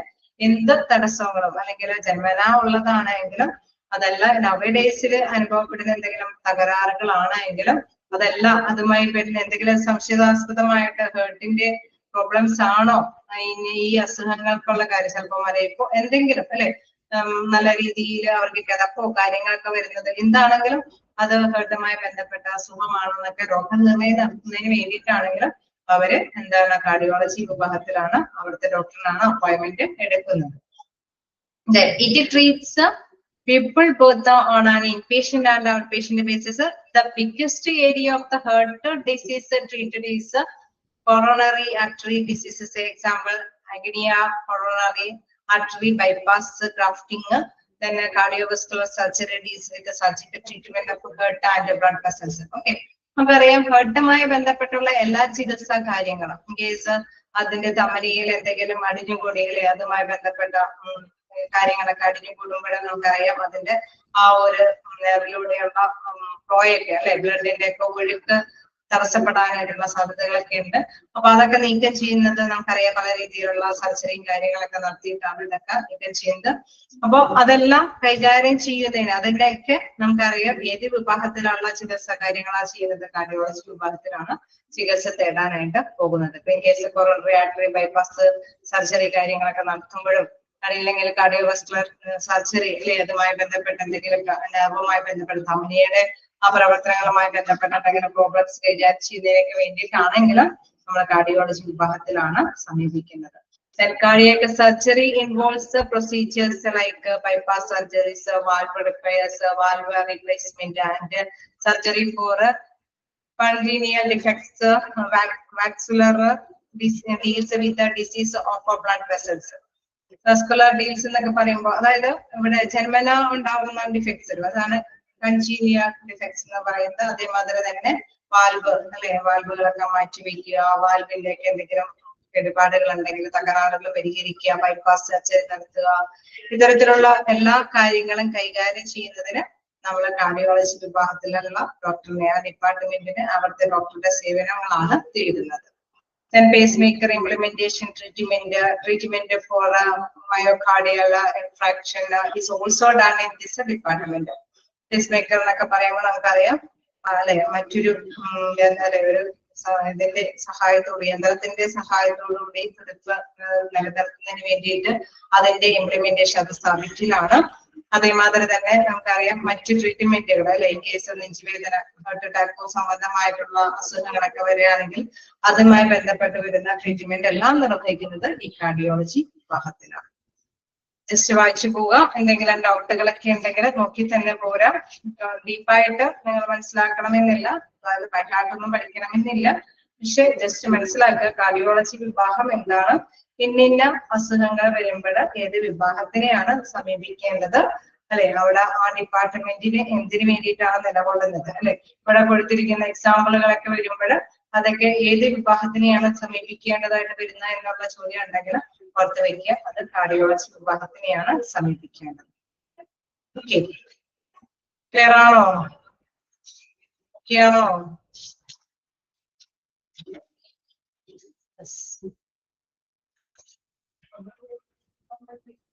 എന്ത് തടസ്സങ്ങളും അല്ലെങ്കിൽ ജന്മനാ ഉള്ളതാണെങ്കിലും അതല്ല നവഡേയ്സിൽ അനുഭവപ്പെടുന്ന എന്തെങ്കിലും തകരാറുകളാണെങ്കിലും അതെല്ലാം അതുമായി വരുന്ന എന്തെങ്കിലും സംശയാസ്പദമായിട്ട് ഹേർട്ടിന്റെ പ്രോബ്ലംസ് ആണോ ഈ അസുഖങ്ങൾക്കുള്ള കാര്യം, ചിലപ്പോൾ മരയിപ്പോ എന്തെങ്കിലും അല്ലെ, നല്ല രീതിയിൽ അവർക്ക് കിടപ്പോ കാര്യങ്ങളൊക്കെ വരുന്നത് എന്താണെങ്കിലും അത് ഹേർട്ടുമായി ബന്ധപ്പെട്ട അസുഖമാണെന്നൊക്കെ രോഗനിർണയം നടത്തുന്നതിന് വേണ്ടിയിട്ടാണെങ്കിലും അവര് എന്താണ് കാർഡിയോളജി വിഭാഗത്തിലാണ്, അവിടുത്തെ ഡോക്ടറിനാണ് അപ്പോയിന്റ്മെന്റ് എടുക്കുന്നത്. It treats people both on an inpatient and outpatient basis. The biggest area of the heart disease treated is coronary artery diseases. Example, angina, coronary artery bypass, grafting, then cardiovascular surgery deals with the surgical treatment of heart and blood vessels. Okay, നമുക്കറിയാം ഹേർട്ടുമായി ബന്ധപ്പെട്ടുള്ള എല്ലാ ചികിത്സാ കാര്യങ്ങളും in case അതിന്റെ ധമനിയിൽ എന്തെങ്കിലും അടിഞ്ഞുകൂടിയില്ലേ അതുമായി ബന്ധപ്പെട്ട കാര്യങ്ങളൊക്കെ അടിഞ്ഞുകൂടുമ്പോഴേ നമുക്കറിയാം അതിന്റെ ആ ഒരു നെർവിലൂടെയുള്ള ഫ്ലോയൊക്കെ അല്ലെ, ബ്ലഡിന്റെ ഒക്കെ ഒഴുക്ക് തടസ്സപ്പെടാനായിട്ടുള്ള സാധ്യതകളൊക്കെ ഉണ്ട്. അപ്പൊ അതൊക്കെ നീക്കം ചെയ്യുന്നത് നമുക്കറിയാം പല രീതിയിലുള്ള സർജറിയും കാര്യങ്ങളൊക്കെ നടത്തിയിട്ടാണ് ഇതൊക്കെ നീക്കം ചെയ്യുന്നത്. അപ്പൊ അതെല്ലാം കൈകാര്യം ചെയ്യുന്നതിന് അതിന്റെയൊക്കെ നമുക്കറിയാം ഏത് വിഭാഗത്തിലുള്ള ചികിത്സാ കാര്യങ്ങളാണ് ചെയ്യുന്നത്? കാർഡിയോളജി വിഭാഗത്തിലാണ് ചികിത്സ തേടാനായിട്ട് പോകുന്നത്. ഇപ്പൊ in case coronary artery bypass surgery കാര്യങ്ങളൊക്കെ നടത്തുമ്പോഴും അല്ലെങ്കിൽ കാർഡിയോവാസ്കുലർ സർജറി അല്ലെ, അതുമായി ബന്ധപ്പെട്ട എന്തെങ്കിലും നെർവുമായി ബന്ധപ്പെട്ട ധമനിയുടെ ആ പ്രവർത്തനങ്ങളുമായി ബന്ധപ്പെട്ട എന്തെങ്കിലും പ്രോബ്ലംസ് കൈകാര്യം ചെയ്യുന്നതിനൊക്കെ വേണ്ടിയിട്ടാണെങ്കിലും നമ്മൾ കാർഡിയോളജി വിഭാഗത്തിലാണ് സമീപിക്കുന്നത്. Cardiac surgery involves procedures like bypass surgeries, valve repairs, valve replacement, and surgery for congenital defects, vascular deals with the disease of blood vessels. Vascular deals എന്നൊക്കെ പറയുമ്പോൾ അതായത് ഇവിടെ ജന്മന ഉണ്ടാകുന്ന ഡിഫക്ട്സ് അതാണ് കൺജീനിയൽ ഡിഫക്ട്സ് എന്ന് പറയുന്നത്. അതേമാതിരി തന്നെ വാൽവ് അല്ലെ, വാൽവുകളൊക്കെ മാറ്റി വെക്കുക, വാൽവിലേക്ക് എന്തെങ്കിലും കേടുപാടുകൾ ഉണ്ടെങ്കിൽ തകരാറുകൾ പരിഹരിക്കുക, ബൈപ്പാസ് സർജറി നടത്തുക, ഇത്തരത്തിലുള്ള എല്ലാ കാര്യങ്ങളും കൈകാര്യം ചെയ്യുന്നതിന് നമ്മൾ കാർഡിയോളജി വിഭാഗത്തിലുള്ള ഡോക്ടറിനെ, ആ ഡിപ്പാർട്ട്മെന്റിന് അവിടുത്തെ ഡോക്ടറുടെ സേവനങ്ങളാണ് തേടുന്നത്. Then pacemaker implementation treatment for myocardial infarction is also done in this department. Pacemaker എന്നൊക്കെ പറയുമ്പോൾ നമുക്കറിയാം അല്ലെ, മറ്റൊരു ഇതിന്റെ സഹായത്തോടെ, യന്ത്രത്തിന്റെ സഹായത്തോടുകൂടി തുടിപ്പ് നിലനിർത്തുന്നതിന് വേണ്ടിയിട്ട് അതിന്റെ ഇംപ്ലിമെന്റേഷൻ അത് സ്ഥാപിക്കലാണ്. അതേമാതിരി തന്നെ നമുക്കറിയാം മറ്റു ട്രീറ്റ്മെന്റുകൾ അല്ലെ, ഇൻ കേസ് നെഞ്ചുവേദന, ഹാർട്ട് അറ്റാക്കോ സംബന്ധമായിട്ടുള്ള അസുഖങ്ങളൊക്കെ വരികയാണെങ്കിൽ അതുമായി ബന്ധപ്പെട്ട് വരുന്ന ട്രീറ്റ്മെന്റ് എല്ലാം നിർവഹിക്കുന്നത് ഈ കാർഡിയോളജി വിഭാഗത്തിലാണ്. ജസ്റ്റ് വായിച്ചു പോവുക. എന്തെങ്കിലും ഡൗട്ടുകളൊക്കെ ഉണ്ടെങ്കിൽ നോക്കി തന്നെ പോരാ. ഡീപ്പായിട്ട് നിങ്ങൾ മനസ്സിലാക്കണമെന്നില്ല, അതായത് പാട്ടൊന്നും പഠിക്കണമെന്നില്ല. പക്ഷെ ജസ്റ്റ് മനസ്സിലാക്കുക കാർഡിയോളജി വിഭാഗം എന്താണ്, ഇന്നിന്ന അസുഖങ്ങൾ വരുമ്പോൾ ഏത് വിഭാഗത്തിനെയാണ് സമീപിക്കേണ്ടത് അല്ലെ, അവിടെ ആ ഡിപ്പാർട്ട്മെന്റിന് എന്തിനു വേണ്ടിയിട്ടാണ് നിലകൊള്ളുന്നത് അല്ലെ. ഇവിടെ കൊടുത്തിരിക്കുന്ന എക്സാമ്പിളുകളൊക്കെ വരുമ്പോൾ അതൊക്കെ ഏത് വിഭാഗത്തിനെയാണ് സമീപിക്കേണ്ടതായിട്ട് വരുന്നത് എന്നുള്ള ചോദ്യം ഉണ്ടെങ്കിൽ ഓർത്ത് വയ്ക്കുക, അത് കാർഡിയോളജി വിഭാഗത്തിനെയാണ് സമീപിക്കേണ്ടത്. ഓക്കെ, ക്ലിയർ ആണോ? ഓക്കെ ആണോ?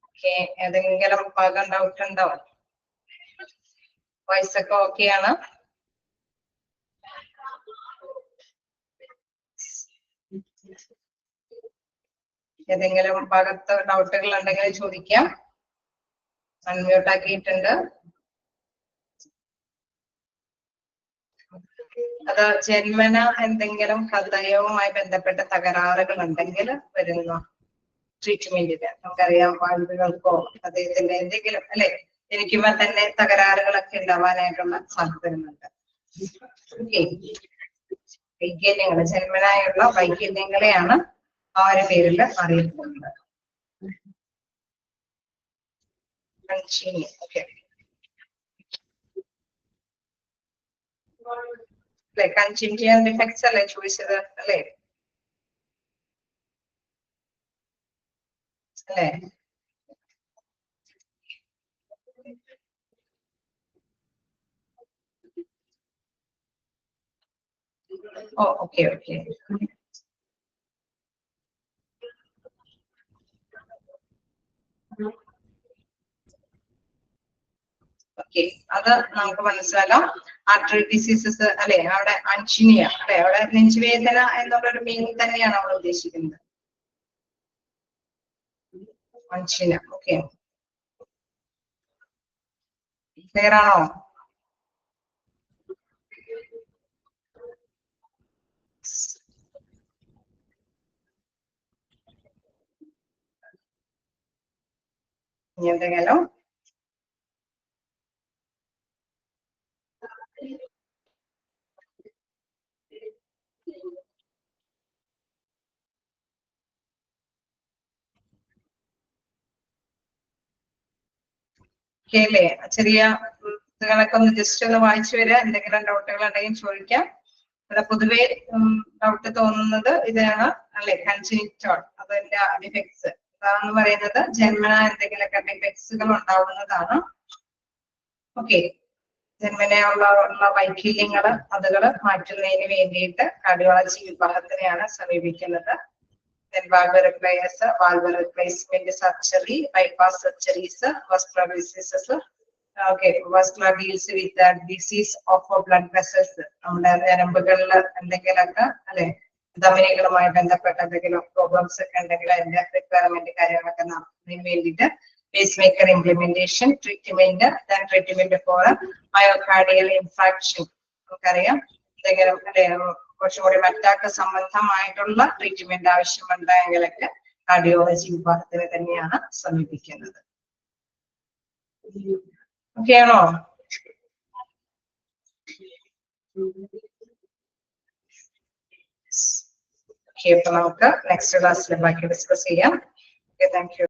ഓക്കെ, ഏതെങ്കിലും ഭാഗം ഡൗട്ട് ഉണ്ടോ? വോയിസ് ഒക്കെ ഓക്കെയാണ്? ഏതെങ്കിലും ഭാഗത്ത് ഡൗട്ടുകൾ ഉണ്ടെങ്കിൽ ചോദിക്കാം. അൺമ്യൂട്ട് ആക്കിയിട്ടുണ്ട്. അത് ജന്മന എന്തെങ്കിലും ഹൃദയവുമായി ബന്ധപ്പെട്ട തകരാറുകൾ ഉണ്ടെങ്കിൽ വരുന്ന ട്രീറ്റ്മെന്റിന് നമുക്കറിയാം, വാൽവുകൾക്കോ അദ്ദേഹത്തിന്റെ എന്തെങ്കിലും അല്ലെ ജനിക്കുമ്പോൾ തന്നെ തകരാറുകളൊക്കെ ഉണ്ടാവാനായിട്ടുള്ള സാധ്യതകളുണ്ട്. വൈകല്യങ്ങൾ, ജന്മനായുള്ള വൈകല്യങ്ങളെയാണ് ആ ഒരു പേരിൽ അറിയപ്പെടുന്നത്. അല്ലെ, കൺജീനിയൽ ഡിഫക്ട്സ് അല്ലെ ചോദിച്ചത് അല്ലെ? അല്ലെ, ഓ ഓക്കെ ഓക്കെ. ഓക്കെ, അത് നമുക്ക് മനസ്സിലാക്കാം. ആർട്ടറി ഡിസീസസ് അല്ലെ, അവിടെ അൻഷിനിയ അല്ലെ, അവിടെ നെഞ്ചുവേദന എന്നുള്ളൊരു മീനിങ് തന്നെയാണ് നമ്മൾ ഉദ്ദേശിക്കുന്നത്. അൻഷിന, ഓക്കെ, ക്ലിയർ ആണോ? ഇനി എന്തെങ്കിലും അല്ലേ, ചെറിയ ഇതുകളൊക്കെ ഒന്ന് ജസ്റ്റ് ഒന്ന് വായിച്ചു വരിക. എന്തെങ്കിലും ഡൗട്ടുകൾ ഉണ്ടെങ്കിൽ ചോദിക്കാം. ഇവിടെ പൊതുവെ ഡൗട്ട് തോന്നുന്നത് ഇതാണ് അല്ലെ, കൺജനിറ്റൽ അതിന്റെ ഡിഫക്ട്സ് എന്ന് പറയുന്നത് ജന്മന എന്തെങ്കിലുമൊക്കെ ഡിഫക്ട്സുകൾ ഉണ്ടാവുന്നതാണ്. ഓക്കെ, ജന്മനയുള്ള വൈകല്യങ്ങള് അതുകള് മാറ്റുന്നതിന് വേണ്ടിയിട്ട് കാർഡിയോളജി വിഭാഗത്തിനെയാണ് സമീപിക്കുന്നത്. valve repairs, valve replacement surgery, bypass surgeries, vascular diseases. Okay, vascular deals with the disease of blood vessels. നമ്മുടെ ഞരമ്പുകളിൽ എന്തെങ്കിലുമൊക്കെ അല്ലെ ധമനികളുമായി ബന്ധപ്പെട്ട എന്തെങ്കിലും പ്രോബ്ലംസ് ഒക്കെ ഉണ്ടെങ്കിൽ അതിന്റെ റിക്വയർമെന്റ് കാര്യങ്ങളൊക്കെ നടത്തുന്നതിന് വേണ്ടിയിട്ട് pacemaker implementation treatment, treatment four myocardial infarction. നമുക്കറിയാം എന്തെങ്കിലും അല്ലെ കുറച്ചുകൂടി അറ്റാക്ക് സംബന്ധമായിട്ടുള്ള ട്രീറ്റ്മെന്റ് ആവശ്യമുണ്ടെങ്കിലൊക്കെ കാർഡിയോളജി വിഭാഗത്തിനെ തന്നെയാണ് സമീപിക്കുന്നത്. ഓക്കെ ആണോ? ഓക്കെ, അപ്പൊ നമുക്ക് നെക്സ്റ്റ് ക്ലാസ്സിൽ ബാക്കി ഡിസ്കസ് ചെയ്യാം. Okay, thank you.